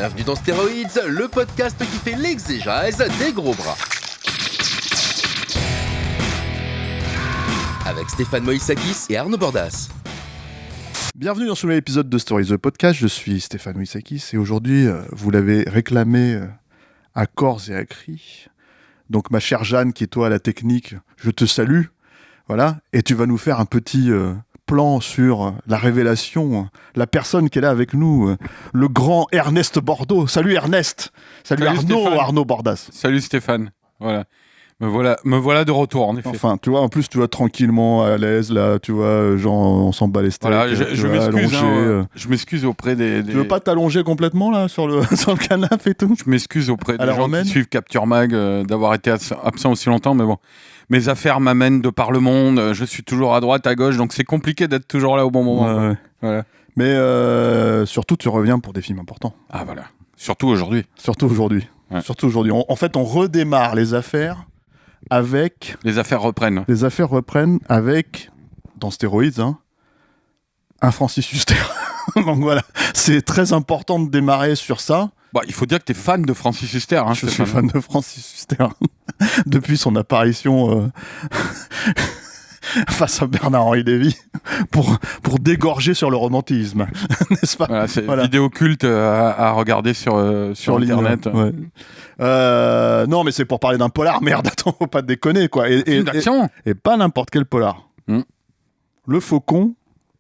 Bienvenue dans Stéroïdes, le podcast qui fait l'exégèse des gros bras. Avec Stéphane Moïsakis et Arnaud Bordas. Bienvenue dans ce nouvel épisode de Stories the Podcast, je suis Stéphane Moïsakis et aujourd'hui, vous l'avez réclamé à corps et à cri. Donc ma chère Jeanne, qui est toi à la technique, je te salue, voilà, et tu vas nous faire un petit plan sur la révélation, la personne qui est là avec nous, le grand Ernest Bordeaux. Salut Ernest. Salut Arnaud, Arnaud Bordas. Salut Stéphane, voilà. Me voilà de retour, en effet. Enfin, tu vois, en plus, tu vois, tranquillement, à l'aise, là, tu vois, genre, on s'en bat les steaks. Voilà, je m'excuse, je m'excuse auprès des... Tu veux pas t'allonger complètement, là, sur le canapé et tout? Je m'excuse auprès des gens qui suivent Capture Mag d'avoir été absent aussi longtemps, mais bon, mes affaires m'amènent de par le monde, je suis toujours à droite, à gauche, donc c'est compliqué d'être toujours là au bon moment. Ouais. Voilà. Mais surtout, tu reviens pour des films importants. Ah, voilà. Surtout aujourd'hui. Surtout aujourd'hui. Ouais. Surtout aujourd'hui. En fait, on redémarre les affaires avec... Les affaires reprennent. Les affaires reprennent avec, dans Stéroïdes, un Francis Huster. Donc voilà, c'est très important de démarrer sur ça. Bah, il faut dire que tu es fan de Francis Huster. Hein, je suis fan de Francis Huster. Depuis son apparition face à Bernard-Henri Lévy pour dégorger sur le romantisme. N'est-ce pas? Voilà, c'est une vidéo culte à regarder sur Internet. Ouais. Non, mais c'est pour parler d'un polar. Merde, attends, faut pas déconner, quoi. Et pas n'importe quel polar. Le Faucon,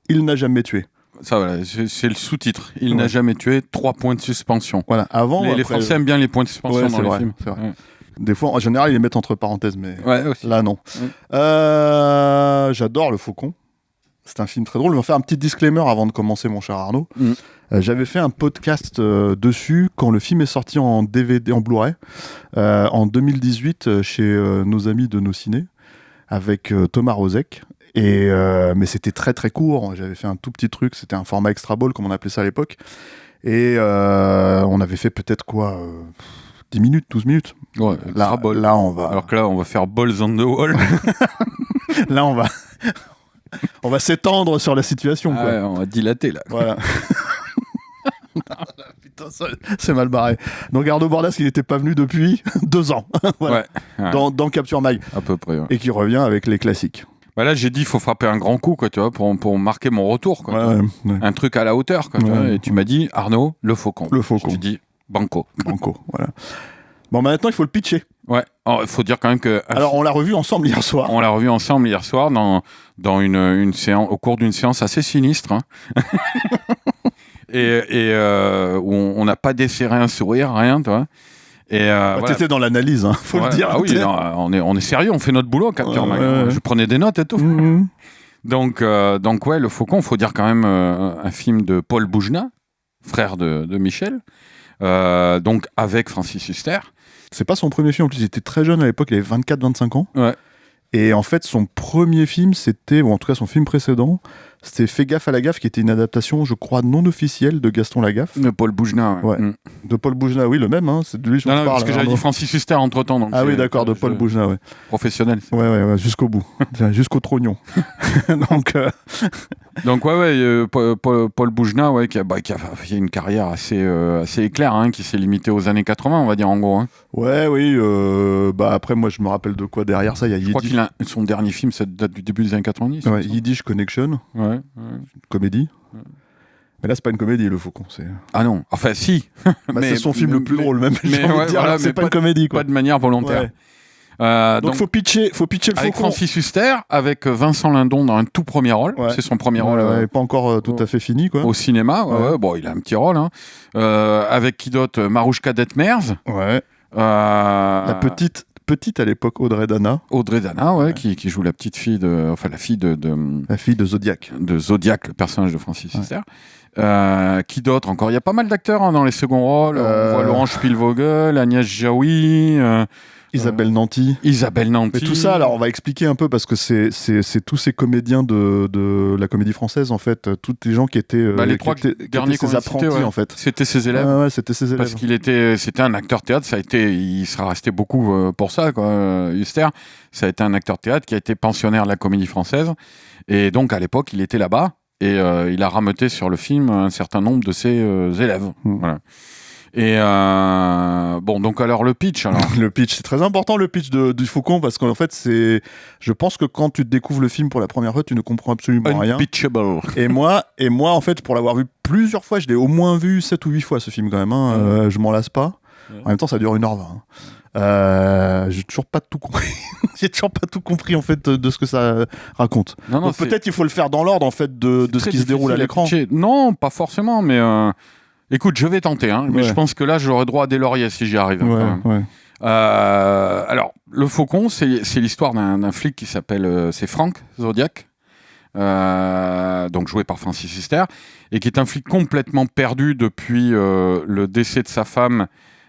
il n'a jamais tué. Ça, voilà, c'est le sous-titre. Il n'a jamais tué, 3 points de suspension. Voilà, avant. Les Français aiment bien les points de suspension dans les films. C'est vrai. Ouais. Des fois, en général, ils les mettent entre parenthèses, mais là, non. J'adore Le Faucon. C'est un film très drôle. Je vais faire un petit disclaimer avant de commencer, mon cher Arnaud. J'avais fait un podcast dessus quand le film est sorti en DVD, en Blu-ray, en 2018, chez nos amis de Nos Ciné, avec Thomas Rozek. Mais c'était très très court. J'avais fait un tout petit truc. C'était un format extra ball, comme on appelait ça à l'époque. Et on avait fait peut-être 10 minutes, 12 minutes. Ouais, là, on va... Alors que là, on va faire Balls on the Wall. Là, on va s'étendre sur la situation. Quoi. Ouais, on va dilater, là. Voilà. Putain, c'est mal barré. Donc, Arnaud Bordas, qui n'était pas venu depuis 2 ans. Voilà. Ouais. Dans Capture Mag. À peu près, ouais. Et qui revient avec les classiques. Bah là, j'ai dit, il faut frapper un grand coup, quoi, tu vois, pour marquer mon retour. Quoi, ouais. Un truc à la hauteur. Quoi, tu vois, et tu m'as dit, Arnaud, Le Faucon. Le Faucon. Je t'ai dit, Banco. Banco, voilà. Bon, maintenant, il faut le pitcher. Ouais, il faut dire quand même que... Alors, on l'a revu ensemble hier soir. On l'a revu ensemble hier soir dans une séance, au cours d'une séance assez sinistre. Hein. et où on n'a pas desserré un sourire, rien, toi. T'étais dans l'analyse, faut le dire. Ah oui, non, on est sérieux, on fait notre boulot, Capture Mag. Je prenais des notes et tout. Donc ouais, Le Faucon, il faut dire quand même un film de Paul Boujna, frère de Michel, donc avec Francis Huster. C'est pas son premier film, en plus il était très jeune à l'époque, il avait 24-25 ans. Ouais. Et en fait, son premier film, ou en tout cas son film précédent, c'était Fais gaffe à la gaffe, qui était une adaptation, je crois, non officielle de Gaston Lagaffe. De Paul Boujna. Ouais. De Paul Boujna, oui, le même, c'est de lui que je parle. Parce que j'avais dit Francis Huster entre-temps. Donc oui, d'accord, de Paul Boujna, ouais. Professionnel. Ouais, jusqu'au bout, jusqu'au trognon. Donc Paul Boujna, qui a fait une carrière assez éclair, qui s'est limitée aux années 80, on va dire, en gros. Hein. Ouais, oui. Après, moi, je me rappelle de quoi derrière ça. Il y a Yiddish. Je crois son dernier film, ça date du début des années 90. Ouais, Yiddish Connection. Ouais. Comédie. Ouais. Mais là, c'est pas une comédie, Le Faucon. Ah non, enfin, si. C'est son film le plus drôle, même. C'est pas une comédie, quoi. Pas de manière volontaire. Ouais. Donc, faut pitcher Le Faucon. Avec Francis Huster, avec Vincent Lindon dans un tout premier rôle. Ouais. C'est son premier rôle. Pas encore tout à fait fini, quoi. Au cinéma. Ouais. Bon, il a un petit rôle. Avec qui d'autre? Marouchka Detmers. Ouais. La petite à l'époque, Audrey Dana, qui joue la petite fille la fille de Zodiac. De Zodiac, le personnage de Francis Huster. Qui d'autre encore? Il y a pas mal d'acteurs dans les seconds rôles. On voit Laurent Spielvogel, Agnès Jaoui, Isabelle Nanty. Mais tout ça, alors on va expliquer un peu parce que c'est tous ces comédiens de la comédie française, en fait, tous les gens qui étaient les trois derniers ses apprentis, en fait. C'était ses élèves. Ouais, c'était ses élèves. Parce c'était un acteur théâtre, il sera resté beaucoup pour ça, quoi. Huster, ça a été un acteur théâtre qui a été pensionnaire de la comédie française. Et donc, à l'époque, il était là-bas et il a rameuté sur le film un certain nombre de ses élèves. Voilà. Et bon, donc alors le pitch. Alors. Le pitch, c'est très important le pitch du Faucon parce qu'en fait, je pense que quand tu découvres le film pour la première fois, tu ne comprends absolument rien. Unpitchable. Et moi, en fait, pour l'avoir vu plusieurs fois, je l'ai au moins vu 7 ou 8 fois ce film quand même. Hein. Je m'en lasse pas. En même temps, ça dure 1h20. J'ai toujours pas tout compris. J'ai toujours pas tout compris en fait de ce que ça raconte. Donc peut-être il faut le faire dans l'ordre en fait de ce qui se déroule à l'écran. Non, pas forcément, mais écoute, je vais tenter. Hein, mais je pense que là, j'aurai droit à des lauriers si j'y arrive. Alors, le Faucon, c'est l'histoire d'un flic qui s'appelle, c'est Frank Zodiac. Donc joué par Francis Huster, et qui est un flic complètement perdu depuis le décès de sa femme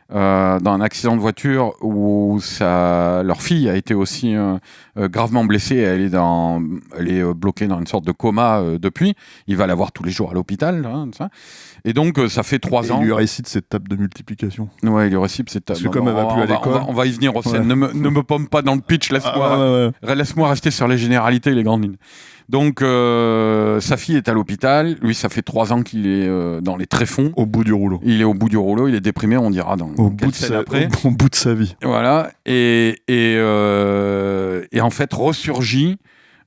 dans un accident de voiture où leur fille a été aussi gravement blessée. Elle est bloquée dans une sorte de coma depuis. Il va la voir tous les jours à l'hôpital. Hein, ça. Et donc, ça fait 3 ans. Il lui récite cette table de multiplication. Ouais, il lui récite cette table. Parce que comme elle va plus à l'école. On va y venir, Hossein. Ne me pomme pas dans le pitch. Laisse-moi rester sur les généralités et les grandes lignes. Donc, sa fille est à l'hôpital. Lui, ça fait 3 ans qu'il est dans les tréfonds. Au bout du rouleau. Il est au bout du rouleau. Il est déprimé, on dira dans au bout de sa vie. Voilà. Et en fait, ressurgit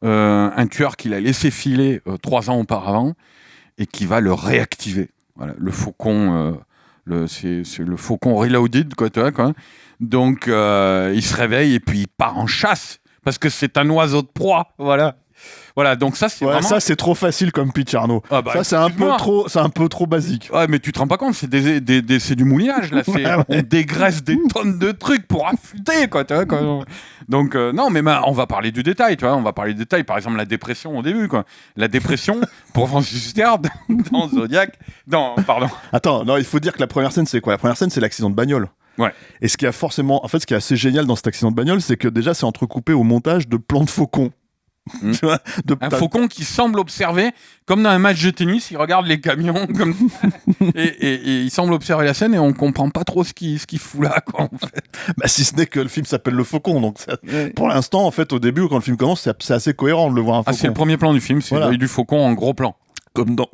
un tueur qu'il a laissé filer 3 ans auparavant et qui va le réactiver. Voilà, le Faucon, c'est le Faucon reloaded, quoi. Donc, il se réveille et puis il part en chasse parce que c'est un oiseau de proie. Voilà, donc ça c'est vraiment... ça c'est trop facile comme pitch, Arnaud. Ça c'est un peu trop basique. Ouais, mais tu te rends pas compte, c'est du moulinage là. On dégraisse des tonnes de trucs pour affûter, quoi. Donc non, mais on va parler du détail, tu vois. On va parler du détail. Par exemple, la dépression au début, quoi. La dépression pour Francis Huster dans Zodiac. Pardon. Attends, non, il faut dire que la première scène c'est quoi ? La première scène c'est l'accident de bagnole. Ouais. Et ce qui est assez génial dans cet accident de bagnole, c'est que déjà c'est entrecoupé au montage de plans de faucons. Tu vois, un faucon qui semble observer, comme dans un match de tennis, il regarde les camions comme et il semble observer la scène et on comprend pas trop ce qu'il fout là, quoi, en fait. Si ce n'est que le film s'appelle Le Faucon, donc pour l'instant, en fait, au début, quand le film commence, c'est assez cohérent de le voir un faucon. C'est le premier plan du film, c'est l'œil du faucon en gros plan.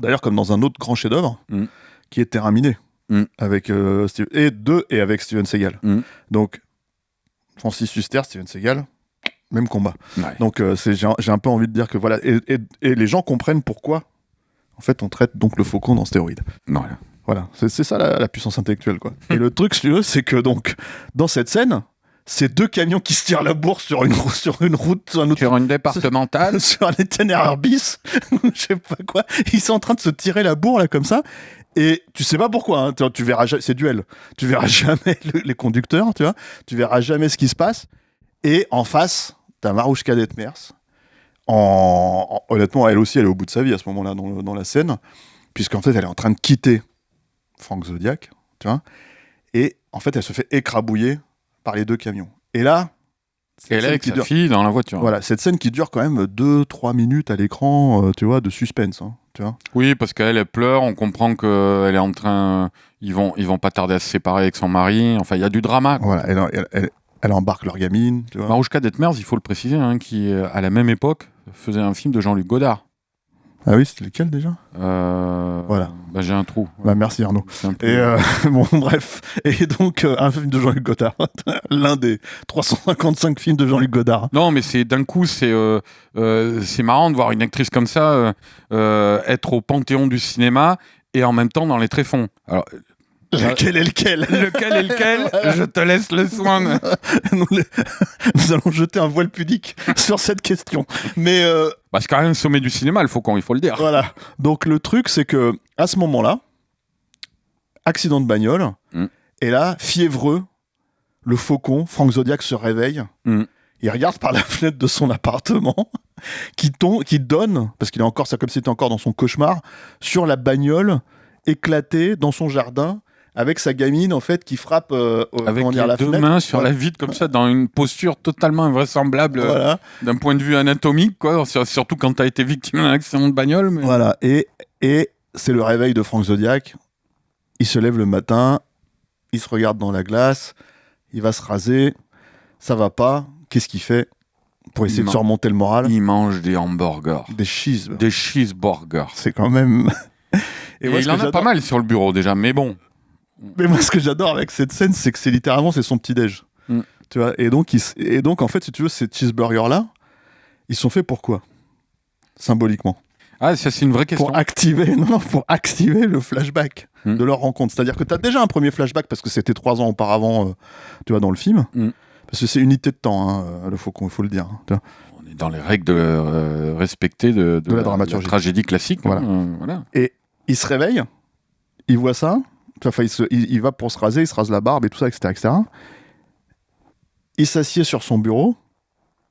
D'ailleurs, comme dans un autre grand chef-d'œuvre, qui est Terrain miné, avec avec Steven Seagal. Donc, Francis Huster, Steven Seagal. Même combat. Ouais. Donc j'ai un peu envie de dire que voilà, et les gens comprennent pourquoi en fait on traite donc le Faucon dans Stéroïdes. Voilà, c'est ça la puissance intellectuelle, quoi. Et le truc, si tu veux, c'est que donc dans cette scène, c'est 2 camions qui se tirent la bourre sur une route, sur une départementale, sur un itinéraire bis, je sais pas quoi. Ils sont en train de se tirer la bourre là comme ça. Et tu sais pas pourquoi, hein. Tu verras c'est duel. Tu verras jamais les conducteurs, tu vois. Tu verras jamais ce qui se passe. Et en face, t'as Marouchka Detmers. Honnêtement, elle aussi, elle est au bout de sa vie à ce moment-là dans la scène, puisqu'en fait, elle est en train de quitter Frank Zodiac, tu vois. Et en fait, elle se fait écrabouiller par les 2 camions. Et là, elle est avec sa fille dans la voiture. Voilà, cette scène qui dure quand même 2-3 minutes à l'écran, tu vois, de suspense, hein, tu vois. Oui, parce qu'elle pleure, on comprend qu'elle est en train... Ils vont pas tarder à se séparer avec son mari, enfin, il y a du drama, quoi. Voilà, elle embarque leur gamine, tu vois. Marouchka Detmers, il faut le préciser, hein, qui, à la même époque, faisait un film de Jean-Luc Godard. Ah oui, c'était lequel déjà ? Voilà. J'ai un trou. Merci Arnaud. Bon, bref. Et donc, un film de Jean-Luc Godard. L'un des 355 films de Jean-Luc Godard. Non, mais d'un coup, c'est marrant de voir une actrice comme ça être au panthéon du cinéma et en même temps dans les tréfonds. Alors, lequel est lequel ? Je te laisse le soin. Nous allons jeter un voile pudique sur cette question. Mais c'est quand même le sommet du cinéma, le Faucon, il faut le dire. Voilà. Donc le truc, c'est que à ce moment-là, accident de bagnole, et là, fiévreux, le Faucon, Frank Zodiac se réveille. Il regarde par la fenêtre de son appartement, qui donne, parce qu'il est encore, ça comme s'il était encore dans son cauchemar, sur la bagnole éclatée dans son jardin. Avec sa gamine, en fait, qui frappe avec les 2 mains sur la vitre, comme ça, dans une posture totalement invraisemblable, d'un point de vue anatomique, quoi, surtout quand tu as été victime d'un accident de bagnole. Mais... Voilà, et c'est le réveil de Frank Zodiac. Il se lève le matin, il se regarde dans la glace, il va se raser, ça va pas. Qu'est-ce qu'il fait pour essayer de surmonter le moral ? Il mange des hamburgers. Des cheeseburgers. Des cheeseburgers. C'est quand même... Et il en a pas mal sur le bureau, déjà, mais bon... Mais moi, ce que j'adore avec cette scène, c'est que c'est littéralement son petit-déj. Tu vois, et donc, en fait, si tu veux, ces cheeseburgers-là, ils sont faits pour quoi ? Symboliquement. Ah, ça, c'est une vraie question. Pour activer le flashback de leur rencontre. C'est-à-dire que tu as déjà un premier flashback parce que c'était 3 ans auparavant, tu vois, dans le film. Parce que c'est unité de temps, hein, le Faucon, il faut le dire. Tu vois. On est dans les règles respectées de la dramaturgie. La tragédie classique. Voilà. Voilà. Et il se réveille, il voit ça, enfin, il va pour se raser, il se rase la barbe et tout ça, etc. Il s'assied sur son bureau.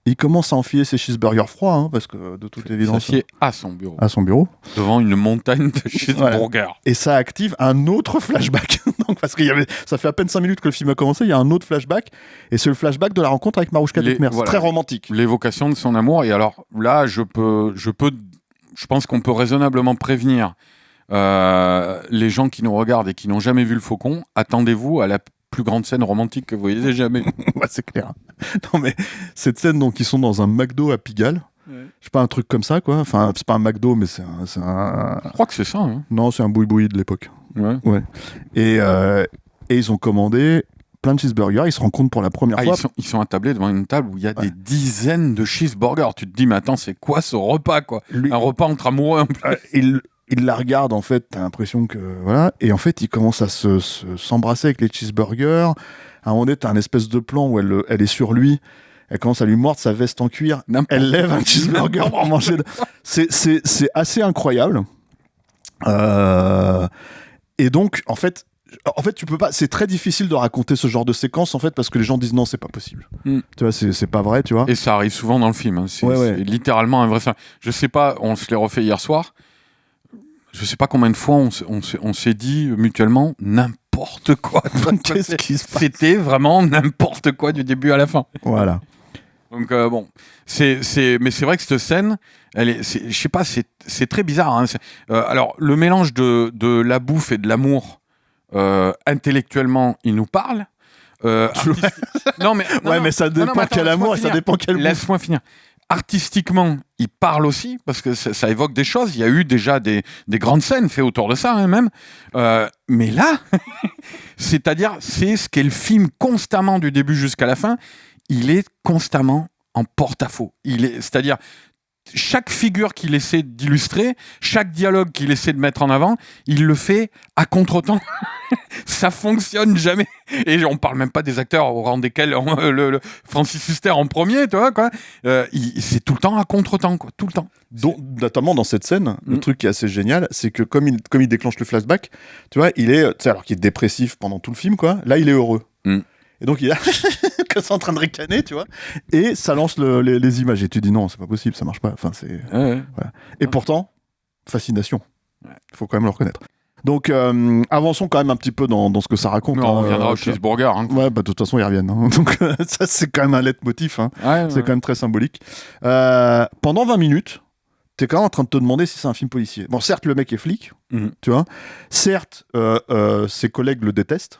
Il commence à enfiler ses cheeseburgers froids, hein, parce que de toute évidence. Il s'assied à son bureau. À son bureau. Devant une montagne de cheeseburgers. Voilà. Et ça active un autre flashback. Donc, parce que ça fait à peine 5 minutes que le film a commencé, il y a un autre flashback. Et c'est le flashback de la rencontre avec Marouchka Detmer. Voilà. C'est très romantique. L'évocation de son amour. Et alors là, je pense qu'on peut raisonnablement prévenir les gens qui nous regardent et qui n'ont jamais vu le Faucon. Attendez-vous à la plus grande scène romantique que vous ayez jamais. Ouais, c'est clair. Non, mais cette scène, donc, ils sont dans un McDo à Pigalle. Ouais. Je sais pas, un truc comme ça, quoi. Enfin, c'est pas un McDo, mais c'est un... Je crois que c'est ça. Hein. Non, c'est un boui-boui de l'époque. Ouais. Et ils ont commandé plein de cheeseburgers. Ils se rencontrent pour la première fois. Ils sont attablés devant une table où il y a des dizaines de cheeseburgers. Tu te dis, mais attends, c'est quoi ce repas, quoi ? Un repas entre amoureux, en plus. Il la regarde, en fait, t'as l'impression que... Voilà. Et en fait, il commence à s'embrasser avec les cheeseburgers. À un moment donné, t'as un espèce de plan où elle est sur lui. Elle commence à lui mordre sa veste en cuir. Elle lève un cheeseburger pour manger. C'est assez incroyable. Et donc, en fait, tu peux pas. C'est très difficile de raconter ce genre de séquence, en fait, parce que les gens disent non, c'est pas possible. Tu vois, c'est pas vrai, tu vois. Et ça arrive souvent dans le film. Hein. C'est littéralement un vrai. Je sais pas. On se l'est refait hier soir. Je sais pas combien de fois on s'est dit mutuellement n'importe quoi. Qu'est-ce qui se passe ? C'était vraiment n'importe quoi du début à la fin. Voilà. Donc bon, mais c'est vrai que cette scène, je sais pas, c'est très bizarre. Hein. Alors le mélange de la bouffe et de l'amour, intellectuellement, il nous parle. Non mais ça dépend quel amour et ça dépend quel bouffe. Laisse-moi finir. Artistiquement, il parle aussi, parce que ça évoque des choses. Il y a eu déjà des grandes scènes faites autour de ça, hein, même. Mais là, c'est-à-dire, c'est ce qu'est le film constamment du début jusqu'à la fin. Il est constamment en porte-à-faux. C'est-à-dire, chaque figure qu'il essaie d'illustrer, chaque dialogue qu'il essaie de mettre en avant, il le fait à contre-temps. Ça fonctionne jamais. Et on parle même pas des acteurs au rang desquels le Francis Huster en premier, tu vois, quoi. C'est tout le temps à contre-temps, quoi, tout le temps. Donc, notamment dans cette scène, le truc qui est assez génial, c'est que comme il déclenche le flashback, tu vois, alors qu'il est dépressif pendant tout le film, quoi. Là, il est heureux. Et donc, il est que c'est en train de ricaner, tu vois. Et ça lance les images. Et tu dis non, c'est pas possible, ça marche pas. Enfin, c'est. Voilà. Et pourtant, fascination. Faut quand même le reconnaître. Donc, avançons quand même un petit peu dans ce que ça raconte. Non, on reviendra au cheeseburger. Hein. Ouais, bah, de toute façon, ils reviennent. Hein. Donc, ça, c'est quand même un leitmotiv. Hein. C'est quand même très symbolique. Pendant 20 minutes, t'es quand même en train de te demander si c'est un film policier. Bon, certes, le mec est flic, tu vois. Certes, ses collègues le détestent,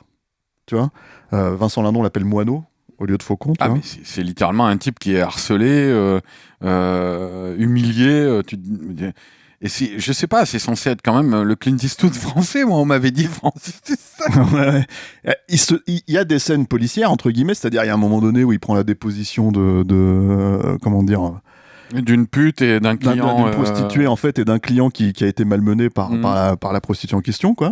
tu vois. Vincent Lindon l'appelle moineau au lieu de faucon. Tu vois. Mais c'est littéralement un type qui est harcelé, humilié. Et je sais pas, c'est censé être quand même le Clint Eastwood français, moi on m'avait dit Francis. Il y a des scènes policières entre guillemets, c'est-à-dire il y a un moment donné où il prend la déposition de comment dire, d'une pute et d'un client, d'une prostituée en fait, et d'un client qui a été malmené par la prostituée en question, quoi.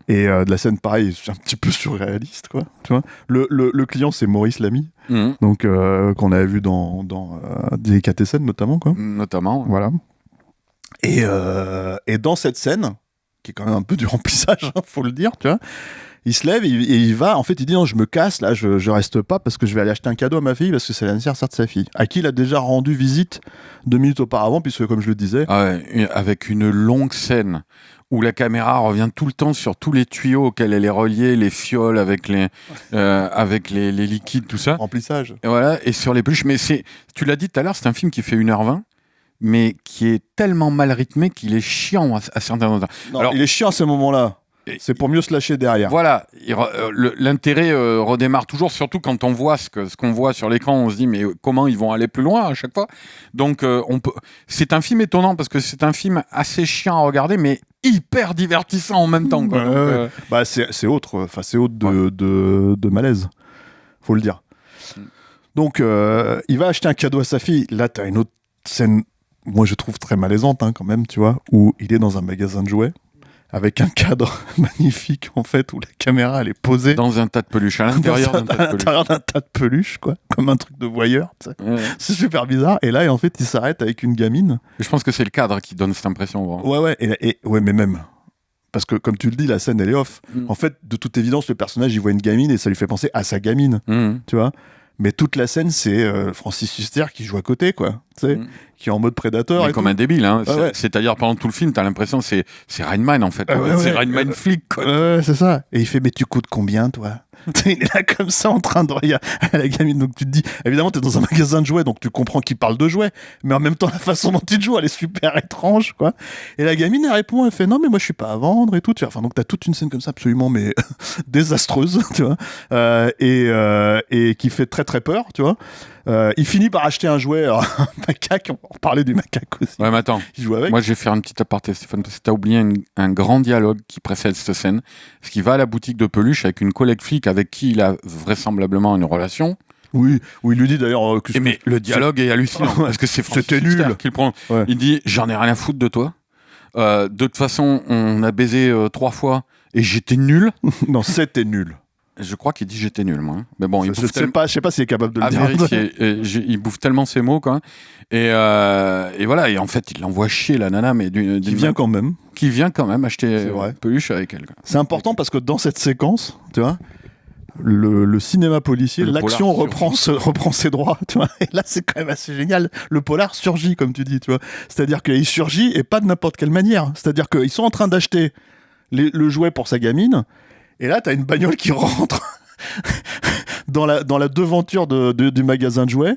Et de la scène pareil, c'est un petit peu surréaliste, quoi. Tu vois, le client c'est Maurice Lamy, donc qu'on avait vu dans Délicatessen notamment, quoi. Notamment. Voilà. Et dans cette scène, qui est quand même un peu du remplissage, faut le dire, tu vois, il se lève et il va, en fait, il dit non, je me casse, là, je reste pas parce que je vais aller acheter un cadeau à ma fille parce que c'est l'anniversaire de sa fille, à qui il a déjà rendu visite 2 minutes auparavant, puisque, comme je le disais. Avec une longue scène où la caméra revient tout le temps sur tous les tuyaux auxquels elle est reliée, les fioles avec les liquides, tout ça. Remplissage. Et voilà, et sur les bûches. Mais tu l'as dit tout à l'heure, c'est un film qui fait 1h20. Mais qui est tellement mal rythmé qu'il est chiant à certains moments. Non, alors, il est chiant à ce moment-là. C'est pour mieux se lâcher derrière. Voilà, l'intérêt redémarre toujours, surtout quand on voit ce qu'on voit sur l'écran, on se dit mais comment ils vont aller plus loin à chaque fois. Donc c'est un film étonnant parce que c'est un film assez chiant à regarder, mais hyper divertissant en même temps. Quoi. Donc, c'est autre de malaise, faut le dire. Donc il va acheter un cadeau à sa fille. Là, t'as une autre scène, moi je trouve très malaisante quand même, tu vois, où il est dans un magasin de jouets. Avec un cadre magnifique, en fait, où la caméra, elle est posée. Dans un tas de peluches, à l'intérieur d'un tas de peluches, quoi. Comme un truc de voyeur, tu sais. Ouais. C'est super bizarre. Et là, en fait, il s'arrête avec une gamine. Je pense que c'est le cadre qui donne cette impression. Vraiment. Ouais, mais même. Parce que, comme tu le dis, la scène, elle est off. En fait, de toute évidence, le personnage, il voit une gamine et ça lui fait penser à sa gamine. Tu vois. Mais toute la scène, c'est Francis Huster qui joue à côté, quoi. Tu sais, qui est en mode prédateur. Comme un débile, hein. C'est-à-dire, pendant tout le film, t'as l'impression que c'est Rain Man, en fait. C'est Rain Man flic, quoi. Ouais, c'est ça. Et il fait, mais tu coûtes combien, toi? Il est là comme ça en train de regarder à la gamine. Donc tu te dis, évidemment, t'es dans un magasin de jouets, donc tu comprends qu'il parle de jouets. Mais en même temps, la façon dont il joue, elle est super étrange, quoi. Et la gamine, elle répond, elle fait, non, mais moi, je suis pas à vendre et tout. Enfin, donc t'as toute une scène comme ça, absolument, mais désastreuse, tu vois. Et qui fait très, très peur, tu vois. Il finit par acheter un jouet, un macaque. On parlait du macaque aussi. Ouais, mais attends. Il joue avec. Moi, je vais faire un petit aparté, Stéphane, parce que t'as oublié un grand dialogue qui précède cette scène. Parce qu'il va à la boutique de peluche avec une collègue flic avec qui il a vraisemblablement une relation. Oui, où il lui dit d'ailleurs. Mais le dialogue est hallucinant. Parce que c'est C'était nul. Qu'il prend. Ouais. Il dit, j'en ai rien à foutre de toi. De toute façon, on a baisé 3 fois et j'étais nul. Non, c'était nul. Je crois qu'il dit j'étais nul, moi. Mais bon, je sais pas s'il est capable de le dire. Vérifier. Il bouffe tellement ses mots, quoi. Et voilà. Et en fait, il l'envoie chier, la nana, mais qui vient quand même. Qui vient quand même acheter peluche avec elle. Quoi. C'est important parce que dans cette séquence, tu vois, le cinéma policier, l'action reprend ses droits, tu vois. Et là, c'est quand même assez génial. Le polar surgit, comme tu dis, tu vois. C'est-à-dire qu'il surgit et pas de n'importe quelle manière. C'est-à-dire qu'ils sont en train d'acheter le jouet pour sa gamine. Et là, t'as une bagnole qui rentre dans la devanture du magasin de jouets.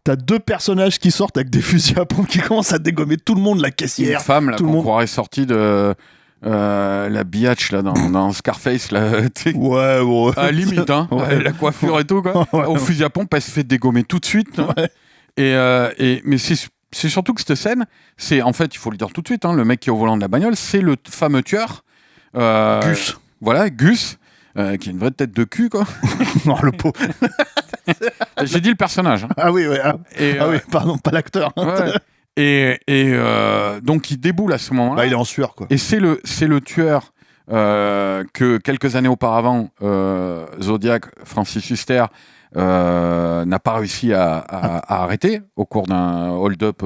T'as 2 personnages qui sortent avec des fusils à pompe qui commencent à dégommer tout le monde, la caissière. Une femme, là, qu'on croirait sortie de la biatch, là, dans Scarface, là. Ouais. À la limite, hein. Ouais. La coiffure et tout, quoi. Au fusil à pompe, elle se fait dégommer tout de suite. Ouais. Mais c'est surtout que cette scène, c'est, en fait, il faut le dire tout de suite, hein, le mec qui est au volant de la bagnole, c'est le fameux tueur. Gus. Voilà, Gus, qui a une vraie tête de cul, quoi. Non, le pot. J'ai dit le personnage. Hein. Ah oui, oui, pardon, pas l'acteur. Ouais. Donc, il déboule à ce moment-là. Bah, il est en sueur, quoi. Et c'est le tueur que, quelques années auparavant, Zodiac, Francis Huster, n'a pas réussi à arrêter au cours d'un hold-up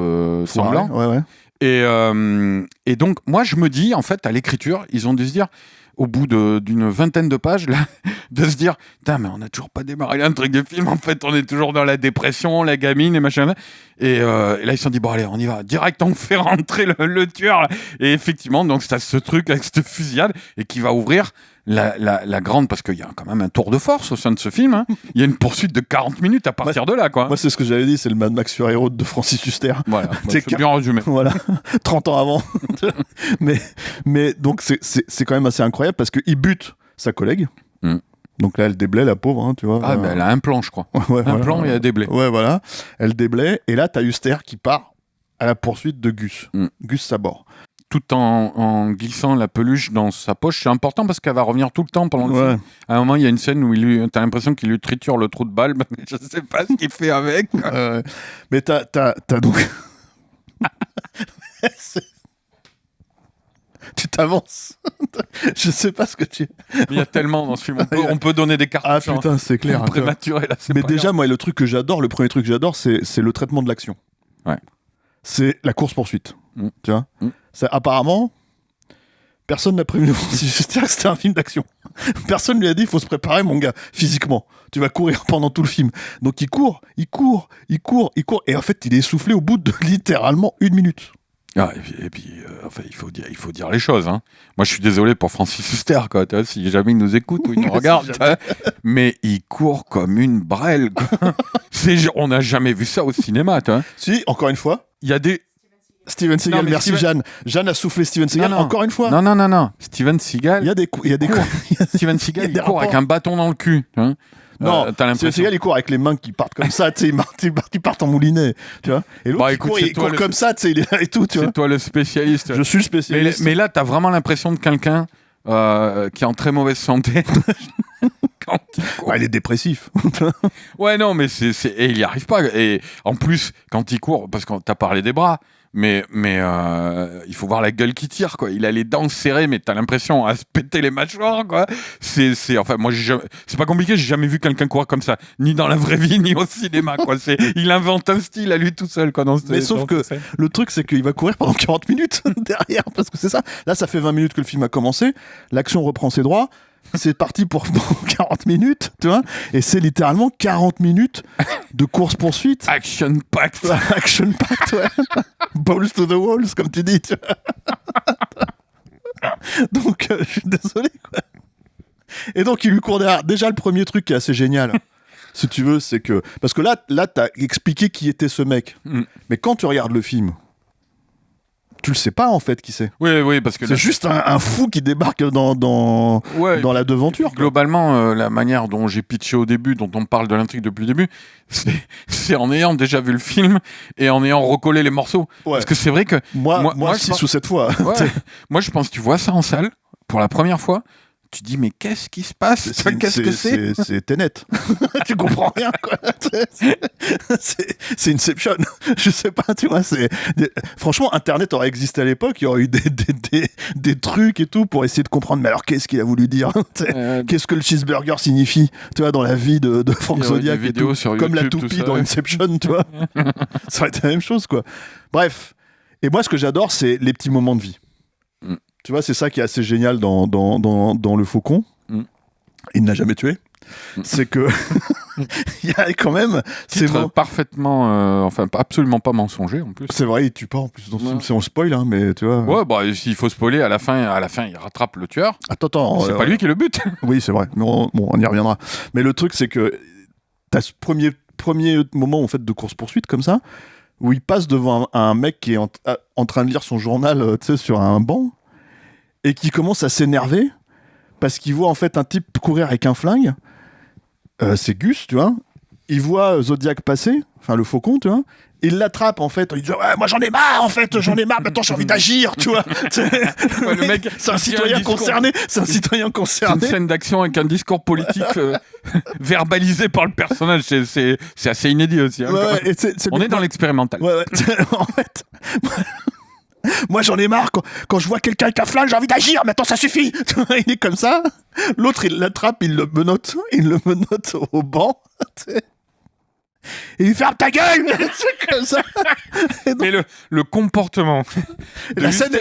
sanglant. Ouais. Et donc, moi, je me dis, en fait, à l'écriture, ils ont dû se dire, au bout d'une vingtaine de pages, là, de se dire, putain, mais on n'a toujours pas démarré l'intrigue du film, en fait, on est toujours dans la dépression, la gamine, et machin. Et là, ils se sont dit, bon, allez, on y va, direct, on fait rentrer le tueur. Là. Et effectivement, donc, c'est ce truc avec cette fusillade, et qui va ouvrir la grande, parce qu'il y a quand même un tour de force au sein de ce film. Hein. Il y a une poursuite de 40 minutes à partir de là, quoi. Moi, c'est ce que j'avais dit, c'est le Mad Max sur héros de Francis Huster. Voilà, c'est bien résumé. Voilà, 30 ans avant. mais donc, c'est quand même assez incroyable parce qu'il bute sa collègue. Donc là, elle déblaye, la pauvre, hein, tu vois. Ah, ben elle a un plan, je crois. Un plan et elle déblaye. Ouais, voilà. Elle déblaye. Et là, t'as Huster qui part à la poursuite de Gus. Gus Sabor. Tout en glissant la peluche dans sa poche. C'est important parce qu'elle va revenir tout le temps pendant le film. À un moment, il y a une scène où t'as l'impression qu'il lui triture le trou de balle. Mais je sais pas ce qu'il fait avec. Mais t'as donc... Tu t'avances. Je sais pas ce que tu... Il y a tellement dans ce film. On peut donner des cartes. Ah putain, c'est clair. Prématuré, là, mais déjà, moi, le truc que j'adore, le premier truc que j'adore, c'est le traitement de l'action. Ouais. C'est la course-poursuite. Tu vois apparemment, personne n'a prévenu Francis Huster que c'était un film d'action. Personne lui a dit, il faut se préparer, mon gars, physiquement. Tu vas courir pendant tout le film. Donc il court. Et en fait, il est essoufflé au bout de littéralement 1 minute. Ah, et puis enfin, il faut dire les choses. Hein. Moi, je suis désolé pour Francis Huster, quoi, si jamais il nous écoute ou il nous regarde. Mais il court comme une brêle. Quoi. On n'a jamais vu ça au cinéma. Si, encore une fois. Il y a des... Steven Seagal, mais merci Jeanne. Jeanne a soufflé Steven Seagal encore une fois. Non. Steven Seagal. Il y a des Steven Seagal, il court avec un bâton dans le cul. Hein. Non, Steven Seagal, il court avec les mains qui partent comme ça, tu sais, qui partent en moulinet, tu vois. Et l'autre, il court comme ça, tu sais, il est là et tout, tu vois. C'est toi le spécialiste. Je suis le spécialiste. Mais là, t'as vraiment l'impression de quelqu'un qui est en très mauvaise santé. Quand il court. Il est dépressif. Ouais, non, mais et il y arrive pas. Et en plus, quand il court, parce que t'as parlé des bras, mais il faut voir la gueule qui tire, quoi. Il a les dents serrées, mais t'as l'impression à se péter les mâchoires, quoi. Enfin, moi, c'est pas compliqué, j'ai jamais vu quelqu'un courir comme ça, ni dans la vraie vie, ni au cinéma, quoi. Il invente un style à lui tout seul, quoi. Mais sauf que le truc, c'est qu'il va courir pendant 40 minutes derrière, parce que c'est ça. Là, ça fait 20 minutes que le film a commencé, l'action reprend ses droits. C'est parti pour 40 minutes, tu vois, et c'est littéralement 40 minutes de course-poursuite. Action-packed. Action-packed, ouais. Balls to the walls, comme tu dis, tu vois. Donc, je suis désolé, quoi. Et donc, il lui court derrière. Déjà, le premier truc qui est assez génial, si tu veux, c'est que... Parce que là t'as expliqué qui était ce mec. Mais quand tu regardes le film... Tu le sais pas en fait qui c'est. Oui, parce que c'est juste un fou qui débarque dans la devanture. Globalement, la manière dont j'ai pitché au début, dont on parle de l'intrigue depuis le début, c'est en ayant déjà vu le film et en ayant recollé les morceaux. Ouais. Parce que c'est vrai que moi 6 ou 7 fois. Ouais, moi je pense que tu vois ça en salle pour la première fois. Tu dis, mais qu'est-ce qui se passe? Qu'est-ce que c'est? C'est Tenet. Tu comprends rien, quoi. C'est Inception. Je sais pas, tu vois. Franchement, Internet aurait existé à l'époque. Il y aurait eu des trucs et tout pour essayer de comprendre. Mais alors, qu'est-ce qu'il a voulu dire? Qu'est-ce que le cheeseburger signifie, tu vois, dans la vie de Frank Zodiac et tout, comme la toupie dans Inception, tu vois. Ça aurait été la même chose, quoi. Bref. Et moi, ce que j'adore, c'est les petits moments de vie. Tu vois, c'est ça qui est assez génial dans Le Faucon. Il n'a jamais tué. C'est que il y a quand même parfaitement enfin absolument pas mensonger en plus. C'est vrai, il tue pas en plus dans ce film, c'est on spoil hein, mais tu vois. Ouais, bah s'il faut spoiler à la fin il rattrape le tueur. Attends, c'est pas lui qui le bute. Oui, c'est vrai. Mais on y reviendra. Mais le truc c'est que t'as ce premier moment en fait de course-poursuite comme ça où il passe devant un mec qui est en train de lire son journal, tu sais, sur un banc. Et qui commence à s'énerver parce qu'il voit en fait un type courir avec un flingue. C'est Gus, tu vois. Il voit Zodiac passer, enfin le faucon, tu vois. Il l'attrape en fait. Il dit ouais, moi j'en ai marre en fait, maintenant j'ai envie d'agir, tu vois. Ouais, le mec, c'est un citoyen concerné. C'est une scène d'action avec un discours politique verbalisé par le personnage. C'est assez inédit aussi. Hein, ouais, on est dans l'expérimental. Ouais. En fait. Moi j'en ai marre quand je vois quelqu'un avec un flingue, j'ai envie d'agir, maintenant ça suffit. Il est comme ça. L'autre il l'attrape, il le menotte au banc. Et il ferme ta gueule. C'est comme ça. Donc... Mais le comportement de la scène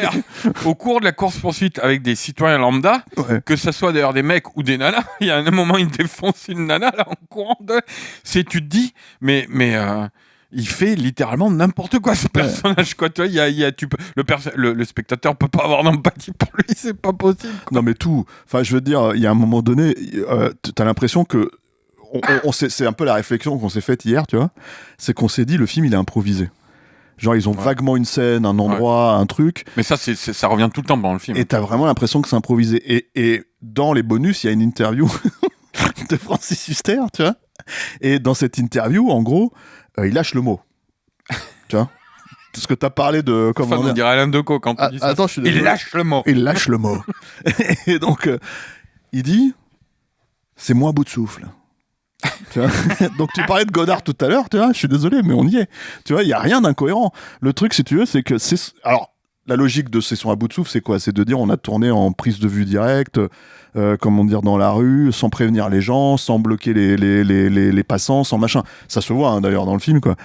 au cours de la course poursuite avec des citoyens lambda, que ça soit d'ailleurs des mecs ou des nanas, il y a un moment il défonce une nana là en courant tu te dis mais il fait littéralement n'importe quoi ce personnage, quoi. Toi, le spectateur peut pas avoir d'empathie pour lui, c'est pas possible, quoi. Non mais tout. Enfin, je veux dire, il y a un moment donné, t'as l'impression que c'est un peu la réflexion qu'on s'est faite hier, tu vois. C'est qu'on s'est dit le film il est improvisé. Genre ils ont vaguement une scène, un endroit, un truc. Mais ça revient tout le temps dans le film. Et t'as vraiment l'impression que c'est improvisé. Et dans les bonus, il y a une interview de Francis Huster, tu vois. Et dans cette interview, en gros, il lâche le mot. Tu vois. Parce que t'as parlé de... Comment on dirait Alain Decaux quand tu dis ça. Attends, il lâche le mot. Il lâche le mot. Et donc, il dit, c'est moi à bout de souffle. Tu vois. Donc tu parlais de Godard tout à l'heure, tu vois, je suis désolé, mais on y est. Tu vois, il n'y a rien d'incohérent. Le truc, si tu veux, c'est que alors, la logique de Session à bout de souffle, c'est quoi? C'est de dire, on a tourné en prise de vue directe, comment dire, dans la rue, sans prévenir les gens, sans bloquer les passants, sans machin. Ça se voit, hein, d'ailleurs, dans le film, quoi.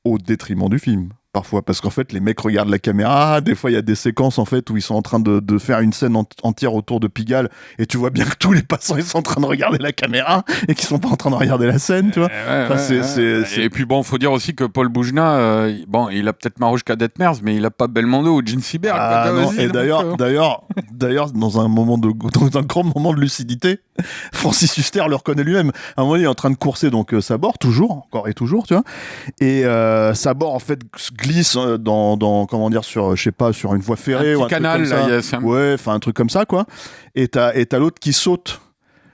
Au détriment du film. Parfois, parce qu'en fait, les mecs regardent la caméra. Des fois, il y a des séquences en fait où ils sont en train de faire une scène entière autour de Pigalle, et tu vois bien que tous les passants ils sont en train de regarder la caméra et qu'ils sont pas en train de regarder la scène, tu vois. Et puis bon, faut dire aussi que Paul Boujna, il a peut-être Marouchka Detmers, mais il a pas Belmondo ou Gene Seberg. Non, et d'ailleurs, dans un grand moment de lucidité, Francis Huster le reconnaît lui-même. À un moment, il est en train de courser donc Sabor, encore et toujours, tu vois. Et Sabor en fait glisse dans comment dire sur, je sais pas, sur une voie ferrée un ou un canal, truc comme là, ça. Ouais, enfin un truc comme ça quoi. Et t'as l'autre qui saute.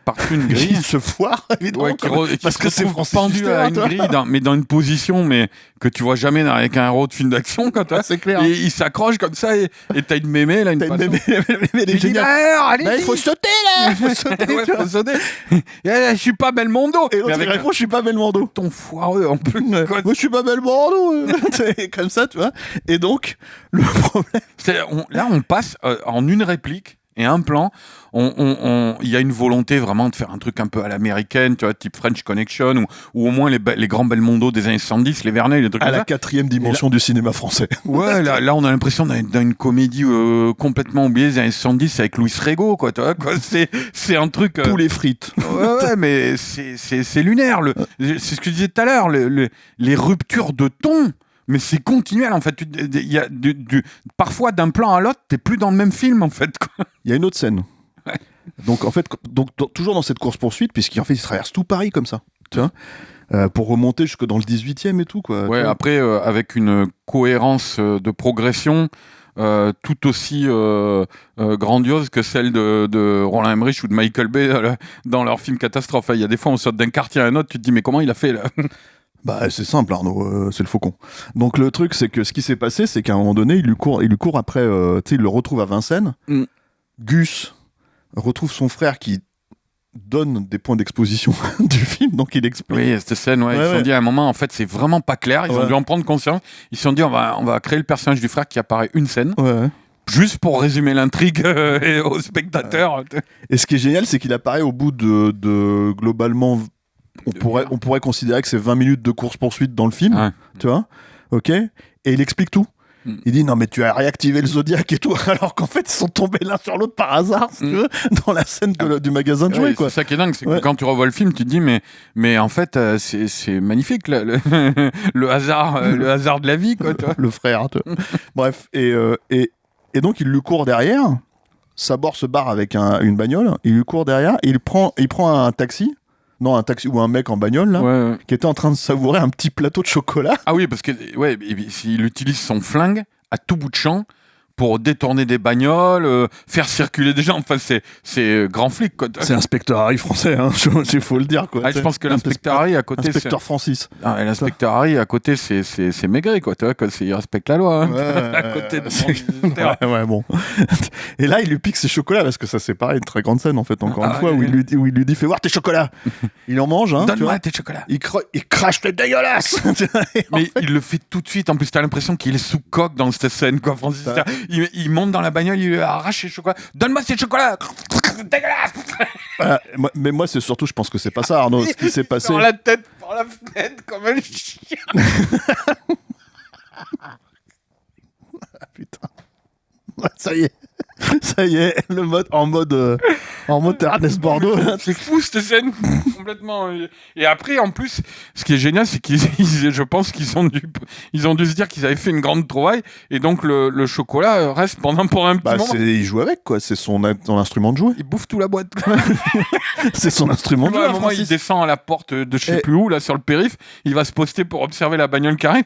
Par-dessus une grille. Il se foire, évidemment. Ouais, parce que c'est Francis pendu Huster, à une grille, mais dans une position que tu vois jamais avec un héros de film d'action. C'est clair. Et il s'accroche comme ça et t'as une mémé, là, une mémé, elle est géniale. Il faut sauter, là. Il faut sauter. Ouais, faut sauter. Je suis pas Belmondo. Et l'autre, il répond, je suis pas Belmondo. Ton foireux, en plus. Moi, je suis pas Belmondo. Comme ça, tu vois. Et donc, le problème... Là, on passe en une réplique et un plan, il y a une volonté vraiment de faire un truc un peu à l'américaine, tu vois, type French Connection, ou au moins les grands Belmondo des années 70, les Verneuil, les trucs à comme ça. À la quatrième dimension du cinéma français. Ouais, là on a l'impression d'une comédie complètement oubliée des années 70 avec Louis Rego, quoi, tu vois, quoi. C'est un truc... Poulet frites. Ouais, mais c'est lunaire. C'est ce que je disais tout à l'heure, les ruptures de ton... Mais c'est continuel en fait. Il y a parfois d'un plan à l'autre, t'es plus dans le même film en fait. Il y a une autre scène. Ouais. Donc en fait, toujours dans cette course poursuite, puisqu'en fait il traverse tout Paris comme ça, tu vois, pour remonter jusque dans le 18e et tout quoi. Ouais. Après avec une cohérence de progression tout aussi grandiose que celle de Roland Emmerich ou de Michael Bay dans leur film catastrophe. Il y a des fois on saute d'un quartier à un autre, tu te dis mais comment il a fait là? Bah c'est simple Arnaud, c'est le faucon. Donc le truc c'est que ce qui s'est passé c'est qu'à un moment donné il lui court après, tu sais il le retrouve à Vincennes. Gus retrouve son frère qui donne des points d'exposition du film, donc il explique. Oui, cette scène, ils se sont dit à un moment en fait c'est vraiment pas clair, ils ont dû en prendre conscience, ils se sont dit on va créer le personnage du frère qui apparaît une scène. Juste pour résumer l'intrigue aux spectateurs. Et ce qui est génial c'est qu'il apparaît au bout de globalement... On pourrait considérer que c'est 20 minutes de course-poursuite dans le film, tu vois, ok. Et il explique tout. Il dit non mais tu as réactivé le Zodiac et tout, alors qu'en fait ils sont tombés l'un sur l'autre par hasard, si tu veux, dans la scène du magasin de jouets, quoi. C'est ça qui est dingue, c'est que quand tu revois le film, tu te dis mais en fait c'est magnifique le hasard, le hasard de la vie, quoi. Tu vois. Le frère. Bref, et donc il lui court derrière. Sabor se barre avec une bagnole. Il lui court derrière. Et il prend un taxi. Non, un taxi ou un mec en bagnole là, qui était en train de savourer un petit plateau de chocolat. Ah oui, parce que il utilise son flingue à tout bout de champ pour détourner des bagnoles, faire circuler des gens. Enfin, c'est grand flic, quoi. C'est Inspecteur Harry français, hein, il faut le dire, quoi. Je pense que l'Inspecteur Harry à côté, Inspecteur Francis. L'Inspecteur Harry à côté, c'est Maigret, quoi. Tu vois, il respecte la loi. Hein, à côté de ouais, bon. Et là, il lui pique ses chocolats parce que ça, c'est pareil, une très grande scène en fait. Encore une fois, où il lui dit, fais voir tes chocolats. Il en mange, hein. Donne-moi tes chocolats. Il crache le dégueulasse. Mais il le fait tout de suite. En plus, t'as l'impression qu'il est sous coque dans cette scène, quoi, Francis. Il monte dans la bagnole, il lui arrache ses chocolats. Donne-moi ces chocolats. Dégueulasse. Mais moi, c'est surtout, je pense que c'est pas ça, Arnaud. Ce qui s'est passé. Sur la tête par la fenêtre comme un chien. Putain. Ça y est, en mode Ernest Bordeaux. C'est fou cette scène, complètement. Et après, en plus, ce qui est génial, c'est je pense qu'ils ont dû se dire qu'ils avaient fait une grande trouvaille, et donc le chocolat reste pour un petit moment. Il joue avec, quoi. C'est son instrument de jouet. Il bouffe tout la boîte. C'est son instrument de jouet. À un moment, il descend à la porte de je sais plus où, là, sur le périph'. Il va se poster pour observer la bagnole qui arrive.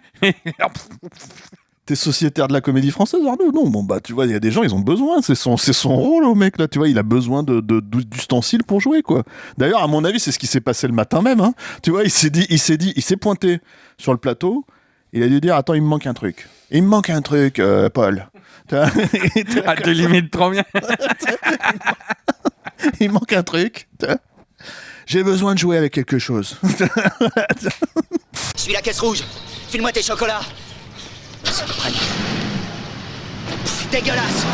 T'es sociétaire de la Comédie Française, Arnaud? Non, bon bah tu vois, il y a des gens, ils ont besoin, c'est son rôle au mec là, tu vois, il a besoin d'ustensiles pour jouer, quoi. D'ailleurs, à mon avis, c'est ce qui s'est passé le matin même, hein. Tu vois, il s'est pointé sur le plateau, il a dû dire attends, il me manque un truc. Il me manque un truc, Paul. Ah, tu limites trop bien. Il manque un truc. J'ai besoin de jouer avec quelque chose. Je suis la caisse rouge. File-moi tes chocolats. Dégueulasse.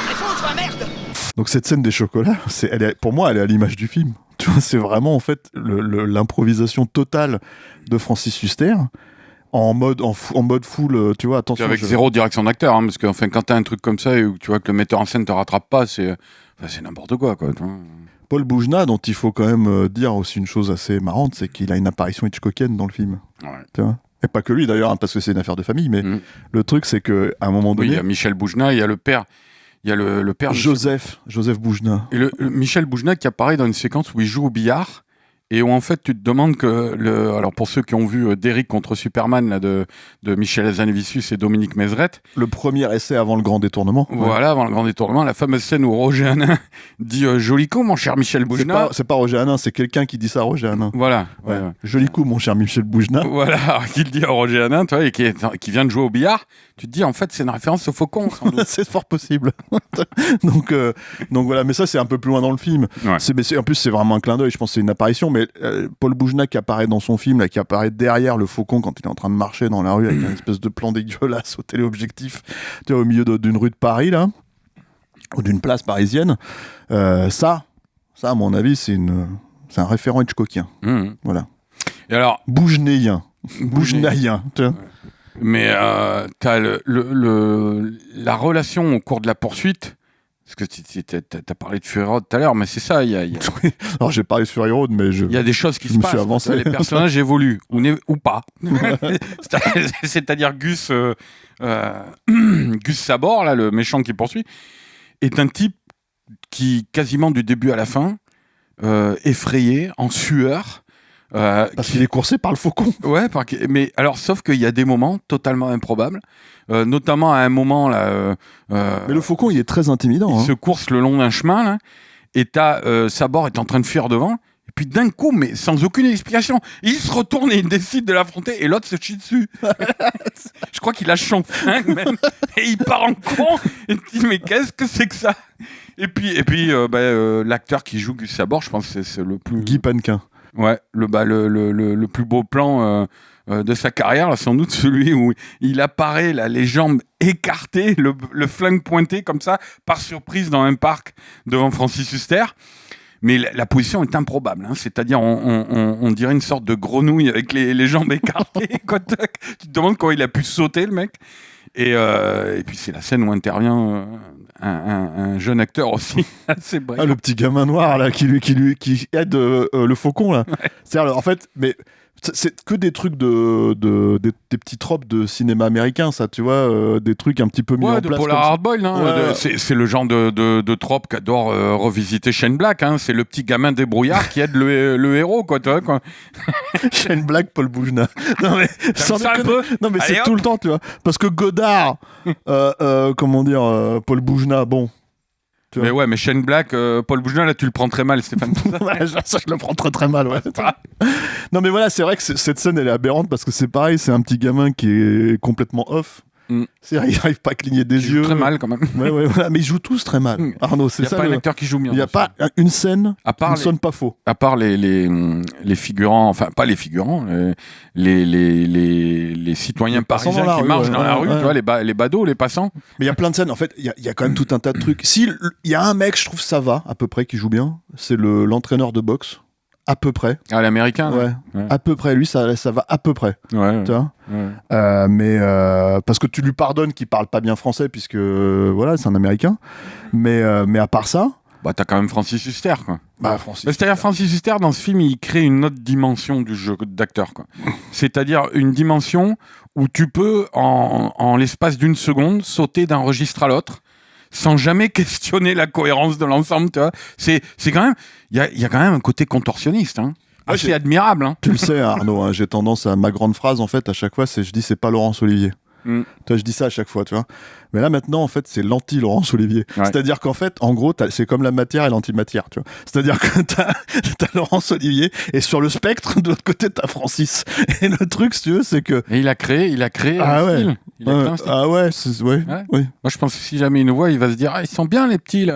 Réfonce-moi, merde. Donc cette scène des chocolats, pour moi, elle est à l'image du film. Tu vois, c'est vraiment en fait l'improvisation totale de Francis Huster en mode full, tu vois, attention. Avec zéro direction d'acteur, hein, parce que enfin, quand t'as un truc comme ça et où tu vois que le metteur en scène te rattrape pas, c'est n'importe quoi. Paul Boujna, dont il faut quand même dire aussi une chose assez marrante, c'est qu'il a une apparition hitchcockienne dans le film. Ouais. Tu vois. Et pas que lui d'ailleurs, hein, parce que c'est une affaire de famille, mais le truc c'est qu'à un moment donné... Oui, il y a Michel Boujna, il y a le père Il y a le père Joseph Boujna. Et le Michel Boujna qui apparaît dans une séquence où il joue au billard et où en fait tu te demandes alors pour ceux qui ont vu Derrick contre Superman là, de Michel Hazanavicius et Dominique Mézeret, le premier essai avant le grand détournement. Voilà, avant le grand détournement, la fameuse scène où Roger Hanin dit joli coup mon cher Michel Boujna. C'est pas Roger Hanin, c'est quelqu'un qui dit ça à Roger Hanin. Voilà. Ouais. Joli coup mon cher Michel Boujna. Voilà, qui le dit à Roger Hanin, tu vois, et qui vient de jouer au billard. Tu te dis en fait c'est une référence au Faucon. Sans doute. C'est fort possible. donc voilà, mais ça c'est un peu plus loin dans le film. Ouais. En plus c'est vraiment un clin d'œil, je pense que c'est une apparition, mais Paul Boujna qui apparaît dans son film, là, qui apparaît derrière le Faucon quand il est en train de marcher dans la rue avec une espèce de plan dégueulasse au téléobjectif, tu vois, au milieu d'une rue de Paris là, ou d'une place parisienne, ça à mon avis c'est un référent hitchcockien. Voilà. Et alors Boujnéien, tu vois. Mais t'as la relation au cours de la poursuite. Parce que t'as parlé de Fury Road tout à l'heure, mais c'est ça. Alors j'ai parlé de Fury Road, mais il y a des choses qui se passent. Avancé. Les personnages évoluent ou pas. C'est-à-dire Gus Sabor, là, le méchant qui poursuit, est un type qui quasiment du début à la fin, effrayé, en sueur. Parce qu'il est coursé par le Faucon. Ouais, mais alors, sauf qu'il y a des moments totalement improbables, notamment à un moment là. Mais le Faucon, il est très intimidant. Il se course le long d'un chemin là, et Sabor est en train de fuir devant, et puis d'un coup, mais sans aucune explication, il se retourne et il décide de l'affronter, et l'autre se chie dessus. Je crois qu'il lâche son flingue même, et il part en con. Et tu te dis mais qu'est-ce que c'est que ça? Et puis l'acteur qui joue Gus Sabor, je pense que c'est le plus. Guy Panquin. Ouais, le plus beau plan de sa carrière, là, sans doute celui où il apparaît, là, les jambes écartées, le flingue pointé comme ça, par surprise dans un parc devant Francis Huster. Mais la position est improbable, hein, c'est-à-dire on dirait une sorte de grenouille avec les jambes écartées. Tu te demandes comment il a pu sauter, le mec. Et puis c'est la scène où intervient un jeune acteur aussi assez brillant. Le petit gamin noir là qui aide le Faucon là. Ouais. C'est-à-dire, en fait, mais c'est que des trucs des petits tropes de cinéma américain, ça, tu vois, des trucs un petit peu mis en place. De Polar Hardboiled, hein, c'est le genre de trope qu'adore revisiter Shane Black. Hein, c'est le petit gamin débrouillard qui aide le héros, quoi. Tu vois, quoi. Shane Black, Paul Boujna. Non mais un peu. Non mais allez, c'est tout le temps, tu vois, parce que Godard, comment dire, Paul Boujna, bon. Mais ouais, mais Shane Black, Paul Boujna, là, tu le prends très mal, Stéphane. Ouais, ça, je le prends très très mal, ouais. Non, mais voilà, c'est vrai que cette scène, elle est aberrante parce que c'est pareil, c'est un petit gamin qui est complètement off. C'est-à-dire, il n'arrive pas à cligner des yeux. Il joue très mal, quand même. Ouais, voilà. Mais ils jouent tous très mal. Arnaud, c'est ça. Il n'y a pas un acteur qui joue bien. Il n'y a pas une scène qui ne sonne pas faux. À part les figurants, enfin, pas les figurants, les citoyens parisiens qui marchent dans la rue, tu vois, les badauds, les passants. Mais il y a plein de scènes, en fait, il y a quand même tout un tas de trucs. Si, il y a un mec, je trouve ça va, à peu près, qui joue bien, c'est l'entraîneur de boxe. À peu près. Ah, l'américain. Ouais. À peu près. Lui, ça va à peu près. Ouais. Tu vois. Ouais. Mais parce que tu lui pardonnes qu'il parle pas bien français puisque voilà, c'est un américain. Mais à part ça. Bah, t'as quand même Francis Huster, quoi. C'est-à-dire Francis Huster, dans ce film, il crée une autre dimension du jeu d'acteur, quoi. C'est-à-dire une dimension où tu peux, en l'espace d'une seconde, sauter d'un registre à l'autre, sans jamais questionner la cohérence de l'ensemble, tu vois. C'est quand même, il y a quand même un côté contorsionniste, hein. Assez admirable, hein. Tu le sais, Arnaud, hein, j'ai tendance à ma grande phrase, en fait, à chaque fois, je dis c'est pas Laurence Olivier. Tu vois, je dis ça à chaque fois, tu vois. Mais là, maintenant, en fait, c'est l'anti-Laurence Olivier. Ouais. C'est-à-dire qu'en fait, en gros, c'est comme la matière et l'antimatière, tu vois. C'est-à-dire que t'as Laurence Olivier et sur le spectre, de l'autre côté, t'as Francis. Et le truc, si tu veux, c'est que... Et il a créé un style. Il a créé un style. Ah ouais, oui. Moi, je pense que si jamais il nous voit, il va se dire « Ah, ils sont bien, les petits, là.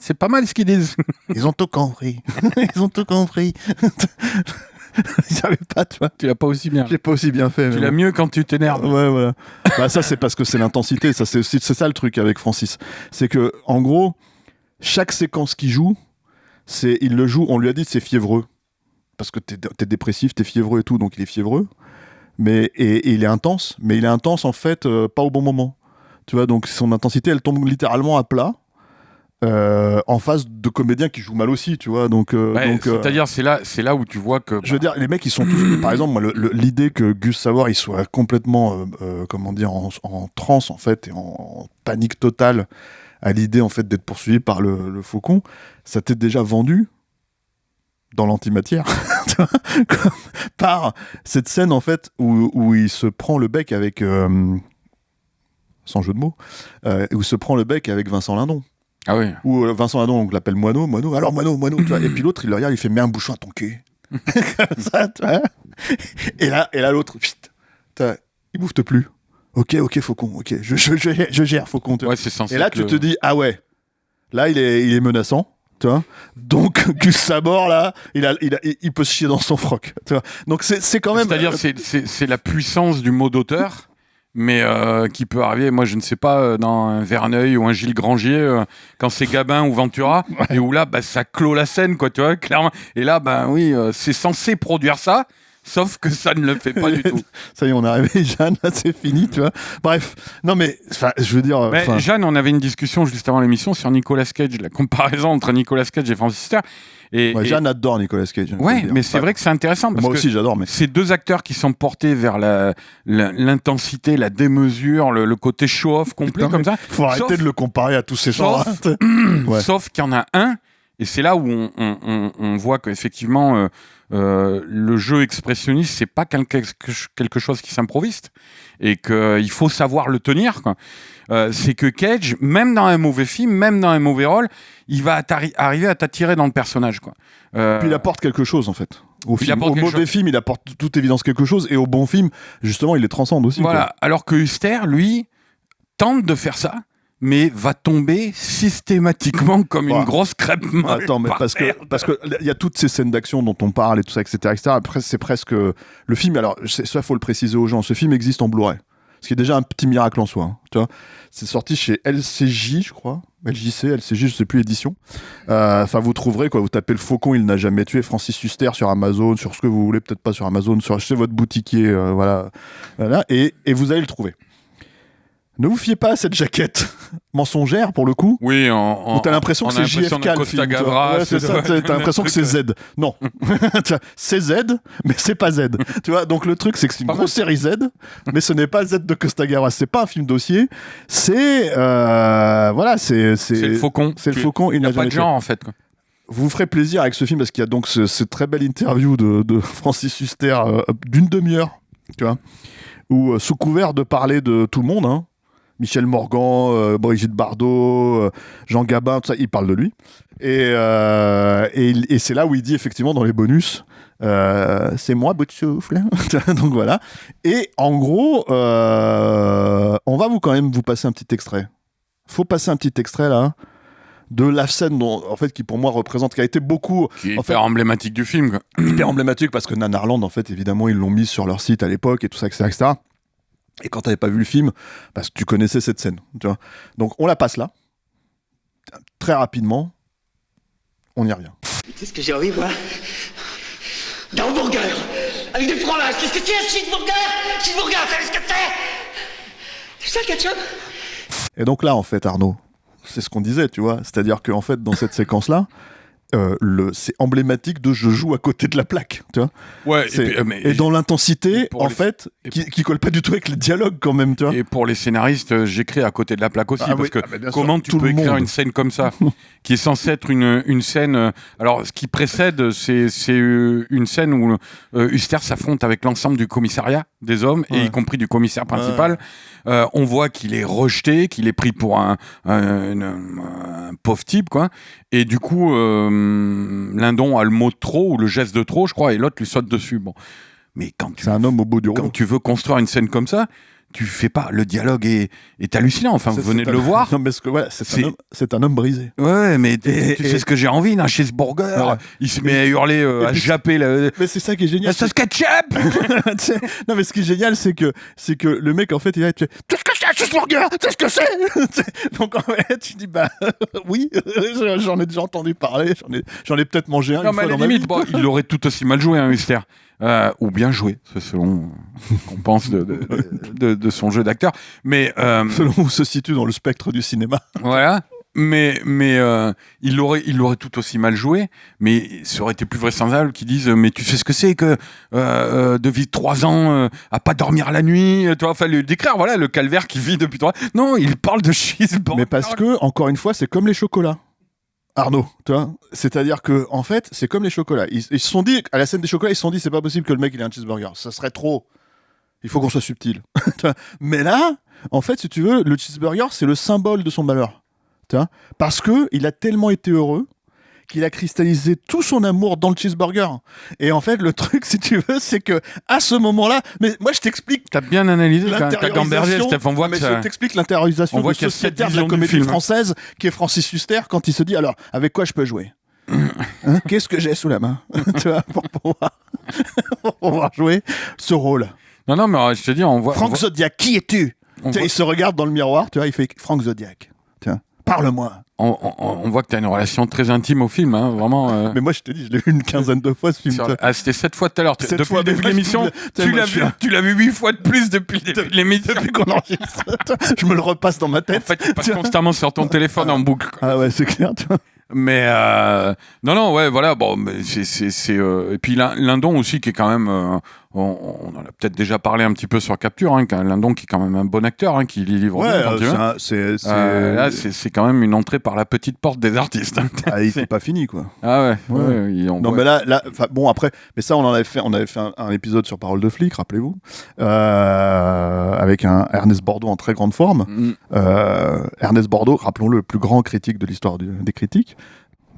C'est pas mal ce qu'ils disent. » Ils ont tout compris. Ils ont tout compris. Il savait pas, tu vois. Tu l'as pas aussi bien. J'ai pas aussi bien fait. Tu l'as mieux quand tu t'énerves. Ouais, voilà. Bah, ça, c'est parce que c'est l'intensité. Ça, c'est ça le truc avec Francis. C'est que, en gros, chaque séquence qu'il joue, il le joue, on lui a dit c'est fiévreux. Parce que t'es dépressif, t'es fiévreux et tout, donc il est fiévreux. Et il est intense. Mais il est intense, en fait, pas au bon moment. Tu vois, donc son intensité, elle tombe littéralement à plat. En face de comédiens qui jouent mal aussi, tu vois. C'est-à-dire, c'est là où tu vois que. Je veux dire, les mecs, ils sont tous. Par exemple, moi, l'idée que Gus Sabor, il soit complètement, comment dire, en transe, en fait, et en panique totale à l'idée en fait d'être poursuivi par le faucon, ça t'est déjà vendu dans l'antimatière par cette scène en fait où il se prend le bec avec sans jeu de mots où il se prend le bec avec Vincent Lindon. Ah oui. Où Vincent Lindon on l'appelle Moineau, alors Moineau, tu vois, et puis l'autre il le regarde, il fait mets un bouchon à ton cul. Comme ça, tu vois. Et là l'autre il bouffe plus. Ok faucon, ok, je gère faucon. Ouais, c'est censé. Et là tu te dis ah ouais, là il est menaçant. Tu vois, donc Gus Sabor là, il peut se chier dans son froc. Tu vois, donc c'est quand même. C'est-à-dire c'est la puissance du mot d'auteur, mais qui peut arriver. Moi je ne sais pas dans un Verneuil ou un Gilles Grangier quand c'est Gabin ou Ventura et où là ça clôt la scène quoi, tu vois clairement. Et là oui c'est censé produire ça. Sauf que ça ne le fait pas du tout. Ça y est, on est arrivé, Jeanne, là, c'est fini, tu vois. Bref, non mais, je veux dire... Jeanne, on avait une discussion juste avant l'émission sur Nicolas Cage, la comparaison entre Nicolas Cage et Francis Huster. Jeanne adore Nicolas Cage. Ouais, mais c'est vrai que c'est intéressant. Parce moi aussi, j'adore. Mais... c'est deux acteurs qui sont portés vers l'intensité, la démesure, le côté show-off complet, comme ça. Faut arrêter de le comparer à tous ces gens. Sauf qu'il y en a un, et c'est là où on voit qu'effectivement... le jeu expressionniste, c'est pas quelque chose qui s'improvise et qu'il faut savoir le tenir, quoi. C'est que Cage, même dans un mauvais film, même dans un mauvais rôle, il va arriver à t'attirer dans le personnage, quoi. Puis il apporte quelque chose en fait. Au mauvais film, il apporte toute évidence quelque chose, et au bon film, justement, il les transcende aussi. Voilà. Quoi. Alors que Huster, lui, tente de faire ça, mais va tomber systématiquement comme une grosse crêpe molle. Attends, mais parce que il y a toutes ces scènes d'action dont on parle et tout ça, etc. Après, c'est presque le film. Alors, ça, faut le préciser aux gens. Ce film existe en Blu-ray, ce qui est déjà un petit miracle en soi. Hein, tu vois, c'est sorti chez LCJ, je crois. LCJ, je sais plus édition. Enfin, vous trouverez quoi. Vous tapez le Faucon, il n'a jamais tué. Francis Huster sur Amazon, sur ce que vous voulez, peut-être pas sur Amazon, chez votre boutiquier, voilà, et vous allez le trouver. Ne vous fiez pas à cette jaquette mensongère pour le coup. Oui, où t'as l'impression que c'est JFK le film. Ouais, c'est ça, t'as l'impression que c'est Z. Non, c'est Z, mais c'est pas Z. Tu vois, donc le truc c'est que c'est une grosse série Z, mais ce n'est pas Z de Costa Gavras. C'est pas un film dossier. C'est voilà, c'est le Faucon. C'est le Faucon. Il n'y a pas de genre en fait. Quoi. Vous vous ferez plaisir avec ce film parce qu'il y a donc cette très belle interview de Francis Huster d'une demi-heure, tu vois, où sous couvert de parler de tout le monde, hein. Michel Morgan, Brigitte Bardot, Jean Gabin, tout ça, il parle de lui. Et c'est là où il dit effectivement dans les bonus, c'est moi, bout de souffle. Donc voilà. Et en gros, on va quand même vous passer un petit extrait. Faut passer un petit extrait là de la scène en fait, qui pour moi représente, qui a été beaucoup... Qui est hyper emblématique du film. Quoi. Hyper emblématique parce que Nanarland, en fait, évidemment, ils l'ont mise sur leur site à l'époque et tout ça, etc. Et quand t'avais pas vu le film, parce que tu connaissais cette scène, tu vois. Donc on la passe là, très rapidement, on y revient. Tu sais ce que j'ai envie, moi? D'un hamburger avec des fromages. Qu'est-ce que c'est un cheeseburger? Cheeseburger, c'est ce que c'est? C'est ça le ketchup? Et donc là, en fait, Arnaud, c'est ce qu'on disait, tu vois. C'est-à-dire qu'en fait, dans cette séquence-là, c'est emblématique de je joue à côté de la plaque, tu vois. Ouais, et dans l'intensité, en fait, qui colle pas du tout avec les dialogues quand même, tu vois. Et pour les scénaristes, j'écris à côté de la plaque aussi, parce que comment tu peux écrire une scène comme ça, qui est censée être une scène... alors, ce qui précède, c'est une scène où Huster s'affronte avec l'ensemble du commissariat des hommes, et y compris du commissaire principal. On voit qu'il est rejeté, qu'il est pris pour un pauvre type, quoi. Et du coup, Lindon a le mot de trop, ou le geste de trop, je crois, et l'autre lui saute dessus. Bon. Mais c'est un homme au bout du rouleau. Quand tu veux construire une scène comme ça, tu fais pas. Le dialogue est hallucinant. Enfin, vous venez de le voir. Non, parce que c'est un homme brisé. Ouais, mais tu sais ce que j'ai envie d'un cheeseburger. Ouais. Il se met à hurler, à japper. Mais c'est ça qui est génial. Ça se ketchup. Non, mais ce qui est génial, c'est que le mec, en fait, il va être. Qu'est-ce que c'est un cheeseburger? C'est ce que c'est. Donc en fait, tu dis oui, j'en ai déjà entendu parler. J'en ai peut-être mangé un. Non, mais à la limite, il aurait tout aussi mal joué, hein, Huster. Ou bien joué, selon qu'on pense de son jeu d'acteur. Mais selon où se situe dans le spectre du cinéma. Voilà. Mais il l'aurait tout aussi mal joué, mais ça aurait été plus vraisemblable qu'ils disent mais tu sais ce que c'est que de vivre 3 ans à pas dormir la nuit, tu vois, enfin lui décrire voilà le calvaire qu'il vit depuis 3 ans. Non, il parle de cheeseburger. Mais parce que encore une fois, c'est comme les chocolats. Arnaud, tu vois, c'est-à-dire que en fait, c'est comme les chocolats. Ils se sont dit à la scène des chocolats, ils se sont dit c'est pas possible que le mec il ait un cheeseburger, ça serait trop. Il faut qu'on soit subtil. Mais là, en fait, si tu veux, le cheeseburger c'est le symbole de son malheur. Parce que il a tellement été heureux qu'il a cristallisé tout son amour dans le cheeseburger. Et en fait, le truc, si tu veux, c'est que à ce moment-là, mais moi je t'explique. T'as bien analysé, t'as gambergé, Steph. On voit que je t'explique l'intériorisation du sociétaire de la comédie française, qui est Francis Huster, quand il se dit alors, avec quoi je peux jouer qu'est-ce que j'ai sous la main tu vois, pour pouvoir jouer ce rôle. Non, mais je te dis, on voit. Franck Zodiac, qui es-tu Il se regarde dans le miroir, tu vois, il fait Franck Zodiac. Tiens. Parle-moi. On voit que tu as une relation très intime au film, hein, vraiment. Mais moi, je t'ai dit, je l'ai vu une quinzaine de fois, ce film. C'était 7 fois tout à l'heure. Depuis le début de l'émission, tu l'as vu 8 fois de plus depuis le début de l'émission. Depuis qu'on enregistre. Je me le repasse dans ma tête. En fait, tu passes constamment sur ton téléphone en boucle. Ah ouais, c'est clair, tu vois. Mais non, ouais, voilà. Bon, mais c'est et puis Lindon aussi qui est quand même. On en a peut-être déjà parlé un petit peu sur Capture. Hein, Lindon qui est quand même un bon acteur, hein, qui livre bien. Là, c'est quand même une entrée par la petite porte des artistes. Hein. Ah, il n'est pas fini, quoi. Ah ouais. Non, mais là, bon après, mais ça, on avait fait un épisode sur Parole de flic, rappelez-vous, avec un Ernest Bordeaux en très grande forme. Ernest Bordeaux, rappelons-le, le plus grand critique de l'histoire des critiques.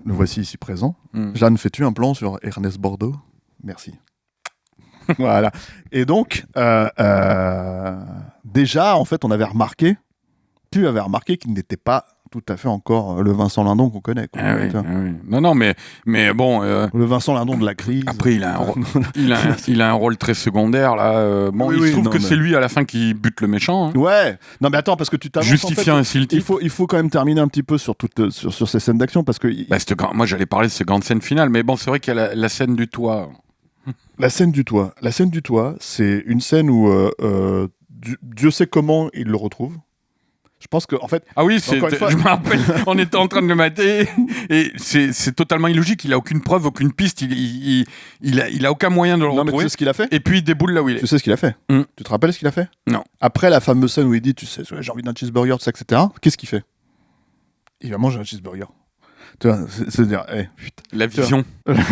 Le voici ici présent. Jeanne, fais-tu un plan sur Ernest Bordeaux ? Merci. Voilà. Et donc, déjà, en fait, tu avais remarqué qu'il n'était pas tout à fait encore le Vincent Lindon qu'on connaît. Quoi, oui. Non, mais bon. Le Vincent Lindon de la crise. Après, il a un rôle très secondaire là. Il se trouve que c'est lui à la fin qui bute le méchant. Hein. Ouais. Non, mais attends, parce que tu t'avances. Justifiant ainsi le titre. Il faut quand même terminer un petit peu sur ces scènes d'action parce que. Moi, j'allais parler de cette grande scène finale, mais bon, c'est vrai qu'il y a la scène du toit. La scène du toit, c'est une scène où Dieu sait comment il le retrouve. Je pense que en fait. Ah oui, je me rappelle, on était en train de le mater et c'est totalement illogique. Il a aucune preuve, aucune piste. Il a aucun moyen de le retrouver. Mais tu sais ce qu'il a fait ? Et puis il déboule là où il est. Tu sais ce qu'il a fait ? Tu te rappelles ce qu'il a fait ? Non. Après la fameuse scène où il dit, tu sais, j'ai envie d'un cheeseburger, tout ça, etc. Qu'est-ce qu'il fait ? Il va manger un cheeseburger. Tu vois, c'est-à-dire, putain. La vision.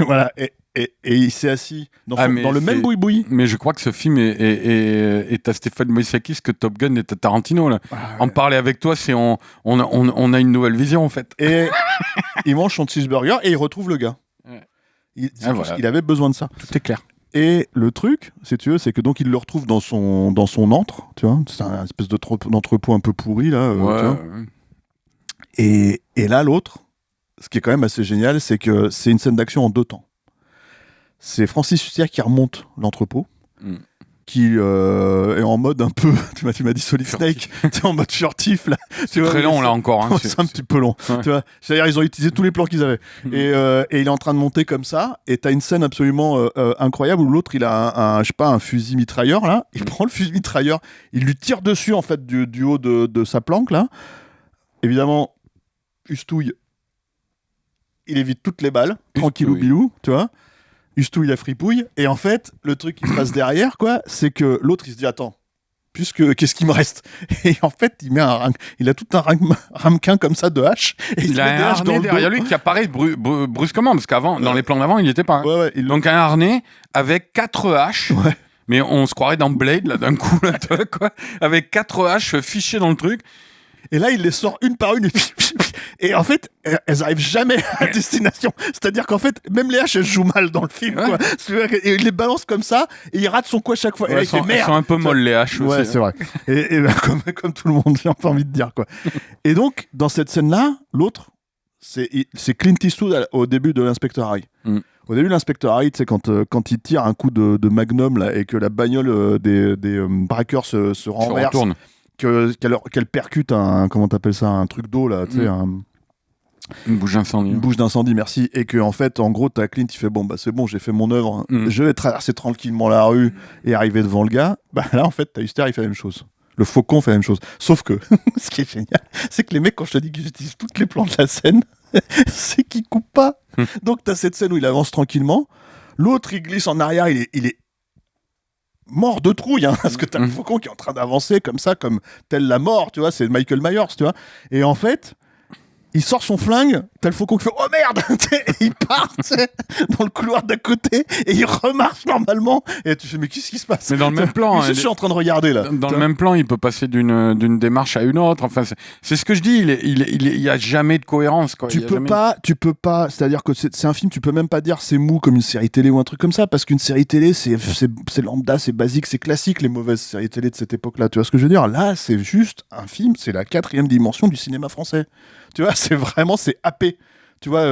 Voilà. Et il s'est assis dans le même boui-boui. Mais je crois que ce film est à Stéphane Moïsakis que Top Gun est à Tarantino. Là. En parler avec toi, c'est on a une nouvelle vision en fait. Et il mange son cheeseburger et il retrouve le gars. Ouais. Il avait besoin de ça. Tout est clair. Et le truc, si tu veux, c'est que donc il le retrouve dans son antre, tu vois. C'est un espèce d'entrepôt un peu pourri là. Tu vois. Et là, l'autre, ce qui est quand même assez génial, c'est que c'est une scène d'action en 2 temps. C'est Francis Huster qui remonte l'entrepôt, qui est en mode un peu, tu m'as dit Solid Snake, tu es en mode furtif là. C'est très long là encore. Hein, c'est un petit peu long. Ouais. Tu vois, c'est-à-dire ils ont utilisé tous les plans qu'ils avaient. Et il est en train de monter comme ça. Et t'as une scène absolument incroyable où l'autre il a un fusil mitrailleur là. Il prend le fusil mitrailleur, il lui tire dessus en fait du haut de sa planque là. Évidemment, Hustouille, il évite toutes les balles, tranquillou bilou, tu vois. Hustouille la fripouille, et en fait, le truc qui se passe derrière, quoi, c'est que l'autre, il se dit, attends, qu'est-ce qui me reste ? Et en fait, il a tout un ramequin comme ça de hache, et il a un harnais derrière lui qui apparaît brusquement, parce qu'avant, dans les plans d'avant, il n'y était pas. Donc un harnais avec 4 haches, mais on se croirait dans Blade, là, d'un coup, là, quoi, avec 4 haches fichées dans le truc. Et là, il les sort une par une. Et en fait, elles arrivent jamais à destination. C'est-à-dire qu'en fait, même les haches, elles jouent mal dans le film. Quoi. Et il les balance comme ça, et il rate son coup à chaque fois. Et là, elles sont un peu molles, les haches. Ouais, aussi, c'est vrai. Et comme tout le monde, j'ai pas envie de dire. Quoi. Et donc, dans cette scène-là, l'autre, c'est Clint Eastwood au début de l'Inspecteur Harry. Au début de l'Inspecteur Harry, c'est quand il tire un coup de Magnum là, et que la bagnole des braqueurs se renverse. Qu'elle percute un truc d'eau là, tu sais, une bouche d'incendie. Une bouche d'incendie, merci. Et que en fait, en gros, t'as Clint, il fait bon, bah c'est bon, j'ai fait mon œuvre, je vais traverser tranquillement la rue et arriver devant le gars. Bah là, en fait, t'as Huster, il fait la même chose. Le Faucon fait la même chose. Sauf que, ce qui est génial, c'est que les mecs, quand je te dis qu'ils utilisent toutes les plans de la scène, c'est qu'ils coupent pas. Donc t'as cette scène où il avance tranquillement, l'autre il glisse en arrière, il est mort de trouille, hein, parce que t'as le Faucon qui est en train d'avancer comme ça, comme tel la mort, tu vois, c'est Michael Myers, tu vois. Et en fait, il sort son flingue, t'as le Faucon qui fait « Oh merde !» Et il part dans le couloir d'à côté et il remarche normalement. Et tu fais « Mais qu'est-ce qui se passe ?» Mais dans le même plan... Je suis en train de regarder là. Dans le même plan, il peut passer d'une démarche à une autre. Enfin, c'est ce que je dis, il y a jamais de cohérence. Quoi. Tu peux pas, c'est-à-dire que c'est un film, tu peux même pas dire c'est mou comme une série télé ou un truc comme ça, parce qu'une série télé, c'est lambda, c'est basique, c'est classique, les mauvaises séries télé de cette époque-là. Tu vois ce que je veux dire ? Là, c'est juste un film, c'est la 4e dimension du cinéma français. Tu vois, c'est happé. Tu vois,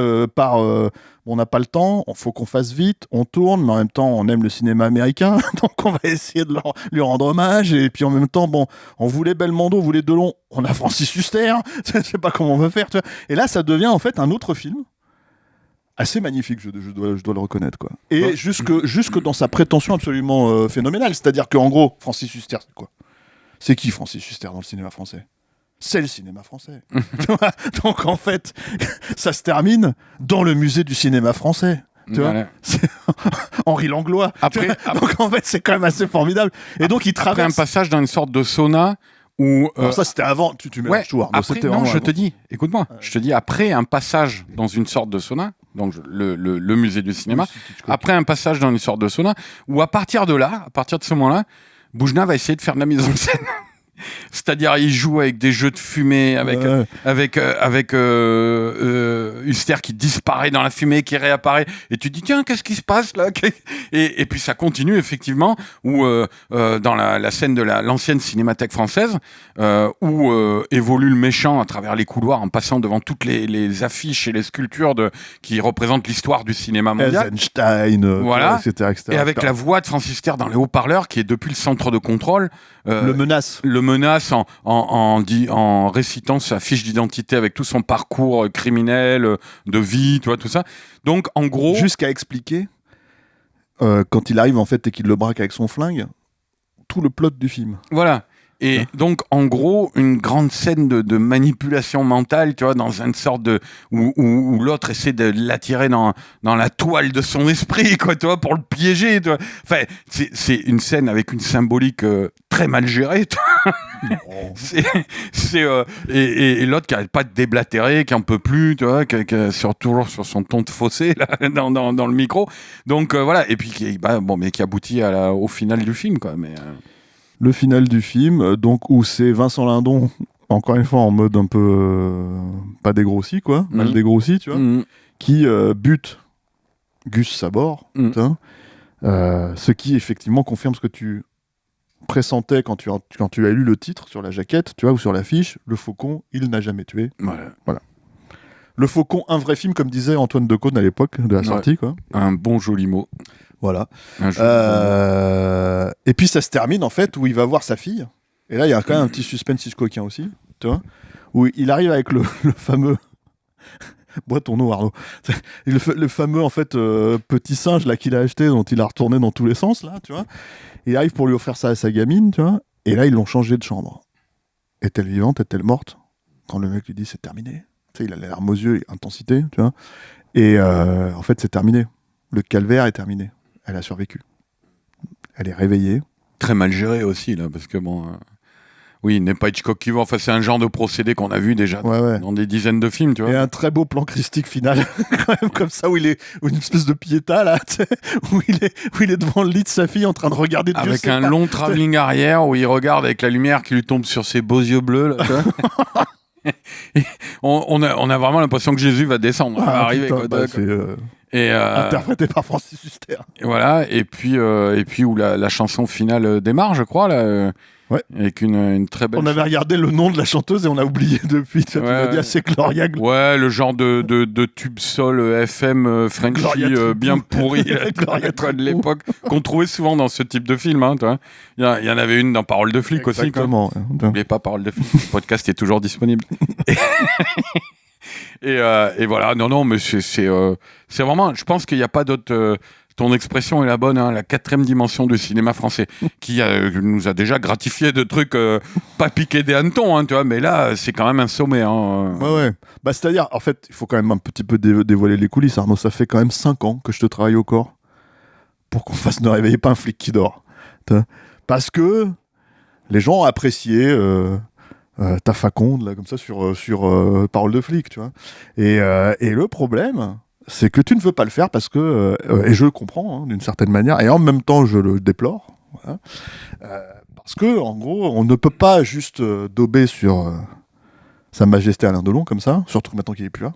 on n'a pas le temps, il faut qu'on fasse vite, on tourne, mais en même temps, on aime le cinéma américain, donc on va essayer de lui rendre hommage. Et puis en même temps, bon, on voulait Belmondo, on voulait Delon, on a Francis Huster, je sais pas comment on va faire. Tu vois. Et là, ça devient en fait un autre film. Assez magnifique, je dois le reconnaître, quoi. Et jusque dans sa prétention absolument phénoménale. C'est-à-dire qu'en gros, Francis Huster, c'est quoi ? C'est qui Francis Huster dans le cinéma français ? C'est le cinéma français. Donc en fait, ça se termine dans le musée du cinéma français. Tu vois, c'est Henri Langlois. Donc en fait, c'est quand même assez formidable. Et donc il traverse. Après un passage dans une sorte de sauna où. Alors ça c'était avant. Tu mets tout. Après, non, je te dis. Écoute-moi. Je te dis après un passage dans une sorte de sauna. Donc le musée du cinéma. Après un passage dans une sorte de sauna où à partir de ce moment-là, Boujna va essayer de faire de la mise en scène. C'est-à-dire, il joue avec des jeux de fumée, avec Huster qui disparaît dans la fumée, qui réapparaît, et tu te dis tiens, qu'est-ce qui se passe là ? Et puis ça continue effectivement, où dans la scène de l'ancienne Cinémathèque française, où évolue le méchant à travers les couloirs en passant devant toutes les affiches et les sculptures qui représentent l'histoire du cinéma mondial. Eisenstein, voilà. etc. Et avec la voix de Francis Huster dans les haut-parleurs, qui est depuis le centre de contrôle. Le menace en récitant sa fiche d'identité avec tout son parcours criminel, de vie, tu vois, tout ça. Donc, en gros... Jusqu'à expliquer, quand il arrive, en fait, et qu'il le braque avec son flingue, tout le plot du film. Voilà. Et donc, en gros, une grande scène de manipulation mentale, tu vois, dans une sorte de... où l'autre essaie de l'attirer dans la toile de son esprit, quoi, tu vois, pour le piéger, tu vois. Enfin, c'est une scène avec une symbolique très mal gérée, tu vois. Et l'autre qui n'arrête pas de déblatérer, qui n'en peut plus, tu vois, qui est toujours sur son ton de fossé, là, dans le micro. Donc, voilà. Et puis, qui aboutit au final du film, quoi, mais... Le final du film, donc où c'est Vincent Lindon, encore une fois en mode un peu pas dégrossi, quoi, mal dégrossi, tu vois, qui bute Gus Sabor, ce qui effectivement confirme ce que tu pressentais quand tu as lu le titre sur la jaquette, tu vois, ou sur l'affiche, Le Faucon, il n'a jamais tué. Voilà. Le Faucon, un vrai film, comme disait Antoine Decaune à l'époque de la sortie, quoi. Un bon joli mot. Voilà. Et puis ça se termine en fait où il va voir sa fille. Et là il y a quand même un petit suspense Hitchcockien aussi, tu vois, où il arrive avec le fameux bois ton eau Arnaud, le fameux en fait petit singe là qu'il a acheté, dont il a retourné dans tous les sens là, tu vois. Il arrive pour lui offrir ça à sa gamine, tu vois. Et là ils l'ont changé de chambre. Est-elle vivante, est-elle morte ? Quand le mec lui dit c'est terminé, tu sais, il a les larmes aux yeux, intensité, tu vois. Et en fait c'est terminé. Le calvaire est terminé. Elle a survécu. Elle est réveillée. Très mal géré aussi, là, parce que bon... Oui, il n'est pas Hitchcock qui va. Enfin, c'est un genre de procédé qu'on a vu déjà dans des dizaines de films, tu vois. Et un très beau plan christique final, quand même, comme ça, où une espèce de piéta, là, où il est devant le lit de sa fille en train de regarder Dieu. Avec un long travelling arrière où il regarde avec la lumière qui lui tombe sur ses beaux yeux bleus, là, tu vois. on a vraiment l'impression que Jésus va descendre, va arriver. Putain, quoi, interprété par Francis Huster. Et voilà, et puis où la chanson finale démarre, je crois, là, avec une très belle... On avait regardé le nom de la chanteuse et on a oublié depuis. Tu m'as dit, c'est Gloria. Ouais, le genre de tube sol FM Frenchy bien pourri de l'époque, qu'on trouvait souvent dans ce type de film. Hein, il y en avait une dans Parole de flic aussi. Exactement. N'oubliez pas Parole de flic, le podcast est toujours disponible. Et voilà, non, mais c'est vraiment... Je pense qu'il n'y a pas d'autre... ton expression est la bonne, hein, la 4e dimension du cinéma français, qui nous a déjà gratifié de trucs pas piqués des hannetons, hein, tu vois, mais là, c'est quand même un sommet. Hein. Ouais. Bah, c'est-à-dire, en fait, il faut quand même un petit peu dévoiler les coulisses, Arnaud. Ça fait quand même 5 ans que je te travaille au corps pour qu'on fasse Ne réveillez pas un flic qui dort. Parce que les gens ont apprécié ta faconde, là, comme ça, sur Parole de flic, tu vois. Et le problème, c'est que tu ne veux pas le faire parce que, et je le comprends, hein, d'une certaine manière, et en même temps, je le déplore, voilà, parce que, en gros, on ne peut pas juste dauber sur Sa Majesté Alain Delon, comme ça, surtout maintenant qu'il n'est plus là.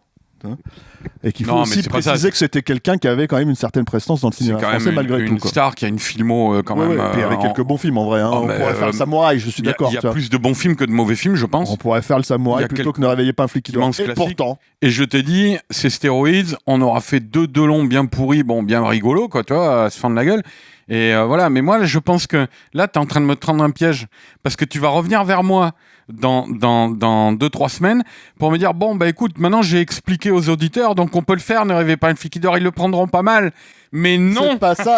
Et qu'il faut aussi préciser que c'était quelqu'un qui avait quand même une certaine prestance dans le cinéma français malgré tout. C'est quand même une star qui a une filmo quand même. Et puis avec quelques bons films en vrai. Hein. On pourrait faire le Samouraï, je suis d'accord. Il y a plus de bons films que de mauvais films, je pense. On pourrait faire le Samouraï plutôt que Ne réveillez pas un flic qui dort. Et pourtant. Et je t'ai dit, ces stéroïdes, on aura fait deux longs bien pourris, bon, bien rigolos, quoi, tu vois, à se fendre la gueule. Et voilà, mais moi, je pense que là, t'es en train de me prendre un piège. Parce que tu vas revenir vers moi dans 2-3 semaines pour me dire, bon, bah écoute, maintenant j'ai expliqué aux auditeurs, donc on peut le faire, Ne rêvez pas un flic qui dort, ils le prendront pas mal. Mais non,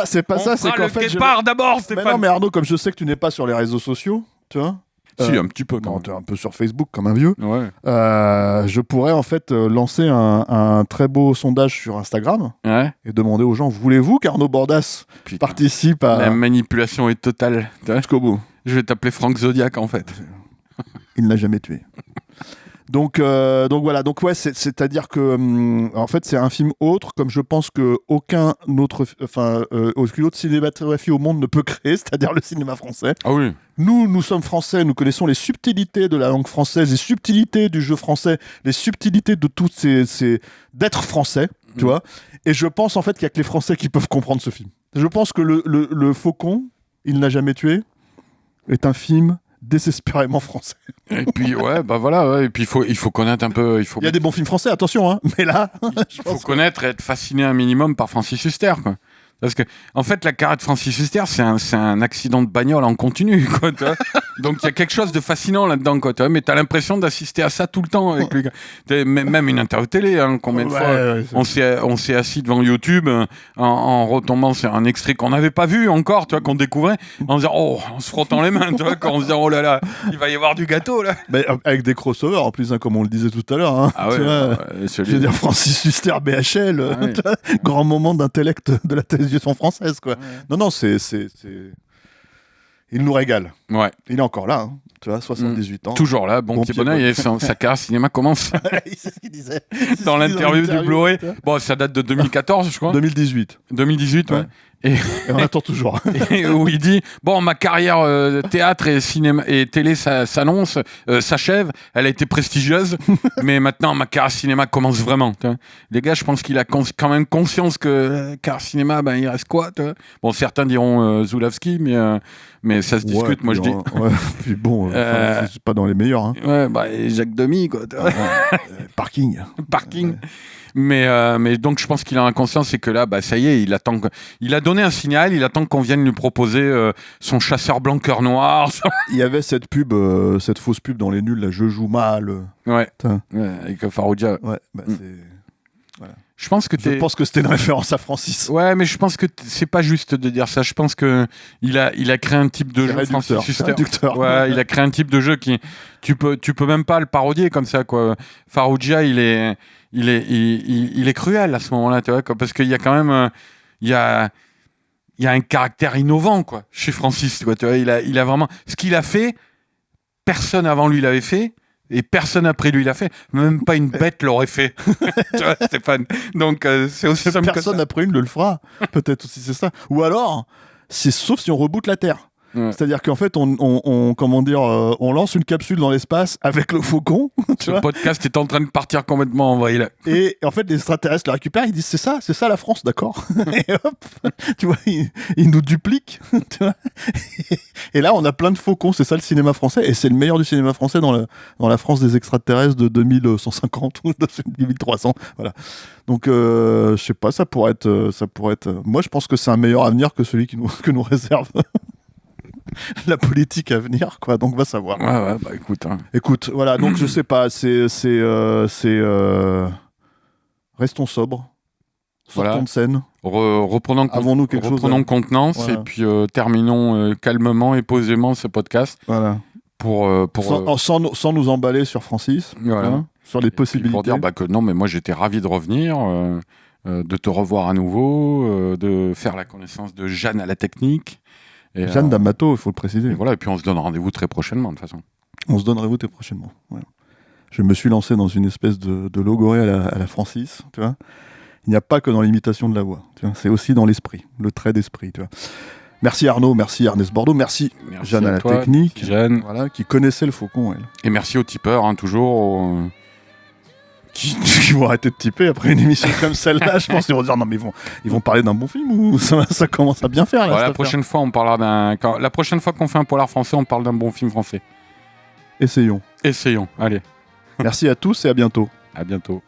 c'est pas ça, c'est qu'en fait. Départ d'abord, Stéphane. Mais non, mais Arnaud, comme je sais que tu n'es pas sur les réseaux sociaux, tu vois. Si, un petit peu. Non, t'es un peu sur Facebook comme un vieux. Ouais. Je pourrais en fait lancer un très beau sondage sur Instagram et demander aux gens, voulez-vous qu'Arnaud Bordas participe à... La manipulation est totale. Jusqu'au bout. Je vais t'appeler Franck Zodiac en fait. Il ne l'a jamais tué. Donc voilà, donc ouais, c'est-à-dire que en fait c'est un film autre, comme je pense que aucune autre cinématographie au monde ne peut créer, c'est-à-dire le cinéma français. Ah oui. Nous sommes français, nous connaissons les subtilités de la langue française, les subtilités du jeu français, les subtilités de toutes ces d'être français, tu vois. Et je pense en fait qu'il y a que les Français qui peuvent comprendre ce film. Je pense que le Faucon, Il n'a jamais tué, est un film désespérément français. Et puis ouais, bah voilà, ouais. Et puis il faut connaître un peu, il y a des bons films français, attention, hein, mais là, il faut connaître et être fasciné un minimum par Francis Huster, quoi. Parce que en fait, la carrière de Francis Huster, c'est un accident de bagnole en continu, quoi. Donc il y a quelque chose de fascinant là-dedans, quoi. Mais t'as l'impression d'assister à ça tout le temps avec lui. Même une interview télé, hein, combien de fois on s'est assis devant YouTube en retombant sur un extrait qu'on n'avait pas vu encore, tu vois, qu'on découvrait, en se disant en se frottant les mains, tu vois, quand on se dit oh là là, il va y avoir du gâteau là. Mais avec des crossovers en plus, hein, comme on le disait tout à l'heure. Hein, ah ouais, je veux dire Francis Huster BHL, grand moment d'intellect de la télévision française, quoi. Ouais. Non, il nous régale. Ouais. Il est encore là, hein, tu vois, 78 ans. Toujours là, bon petit bonheur, sa carrière cinéma commence. C'est ce qu'il disait. Dans l'interview du Blu-ray. Bon, ça date de 2014, je crois. 2018. 2018, ouais. Et on attend toujours. Et où il dit bon, ma carrière théâtre et cinéma et télé s'annonce, s'achève. Elle a été prestigieuse, mais maintenant ma carrière cinéma commence vraiment. Les gars, je pense qu'il a quand même conscience que carrière cinéma, ben il reste quoi. Bon, certains diront Zulawski, mais ça se discute. Moi, je dis. Puis bon, c'est pas dans les meilleurs. Hein. Ouais, bah Jacques Demy, quoi. Parking. Ouais. Mais donc je pense qu'il a inconscience, c'est que là, bah ça y est, il a donné un signal, il attend qu'on vienne lui proposer son chasseur blanc cœur noir. Il y avait cette fausse pub dans les nuls, là, je joue mal. Ouais, avec Farouja. Ouais, bah c'est... Voilà. Je pense que c'était une référence à Francis. Ouais, mais je pense que c'est pas juste de dire ça. Je pense que il a créé un type de jeu. Réducteur. Ouais, il a créé un type de jeu qui tu peux même pas le parodier comme ça, quoi. Farouja, il est cruel à ce moment-là, tu vois, parce qu'il y a quand même il y a un caractère innovant, quoi, chez Francis, quoi, tu vois, il a vraiment ce qu'il a fait, personne avant lui l'avait fait. Et personne après lui l'a fait. Même pas une bête l'aurait fait. Tu vois, Stéphane. Donc, c'est aussi simple que ça. Personne après une le fera. Peut-être aussi, c'est ça. Ou alors, sauf si on reboot la Terre. Ouais. C'est-à-dire qu'en fait, on lance une capsule dans l'espace avec le Faucon. Le podcast est en train de partir complètement en vrille là. Et en fait, les extraterrestres le récupèrent, ils disent c'est ça la France, d'accord. Et hop, tu vois, ils nous dupliquent. Tu vois, et là, on a plein de Faucons, c'est ça le cinéma français, et c'est le meilleur du cinéma français dans la France des extraterrestres de 2150 ou 2300. Voilà. Donc, je sais pas, ça pourrait être. Moi, je pense que c'est un meilleur avenir que celui que nous réserve. La politique à venir, quoi, donc va savoir. Ouais, bah écoute. Hein. Écoute, voilà, donc je sais pas, restons sobres, sortons de scène. reprenons contenance voilà. et puis terminons calmement et posément ce podcast. Voilà. Sans nous emballer sur Francis, voilà. Hein, sur les possibilités. Pour dire que non, mais moi j'étais ravi de revenir, de te revoir à nouveau, de faire la connaissance de Jeanne à la technique. Et, Jeanne D'Amato, il faut le préciser. Et voilà, et puis on se donne rendez-vous très prochainement, de toute façon. On se donne rendez-vous très prochainement. Voilà. Je me suis lancé dans une espèce de logorée à la Francis, tu vois. Il n'y a pas que dans l'imitation de la voix, tu vois. C'est aussi dans l'esprit, le trait d'esprit, tu vois. Merci Arnaud, merci Ernest Bordeaux, merci Jeanne à la technique, Jeanne. Voilà, qui connaissait le faucon, elle. Et merci aux tipeurs, hein, toujours. Qui vont arrêter de typer après une émission comme celle-là. Je pense qu'ils vont dire non mais ils vont parler d'un bon film ou ça commence à bien faire là. La prochaine fois on parlera la prochaine fois qu'on fait un polar français, on parle d'un bon film français. Essayons. Allez. Merci à tous et à bientôt. À bientôt.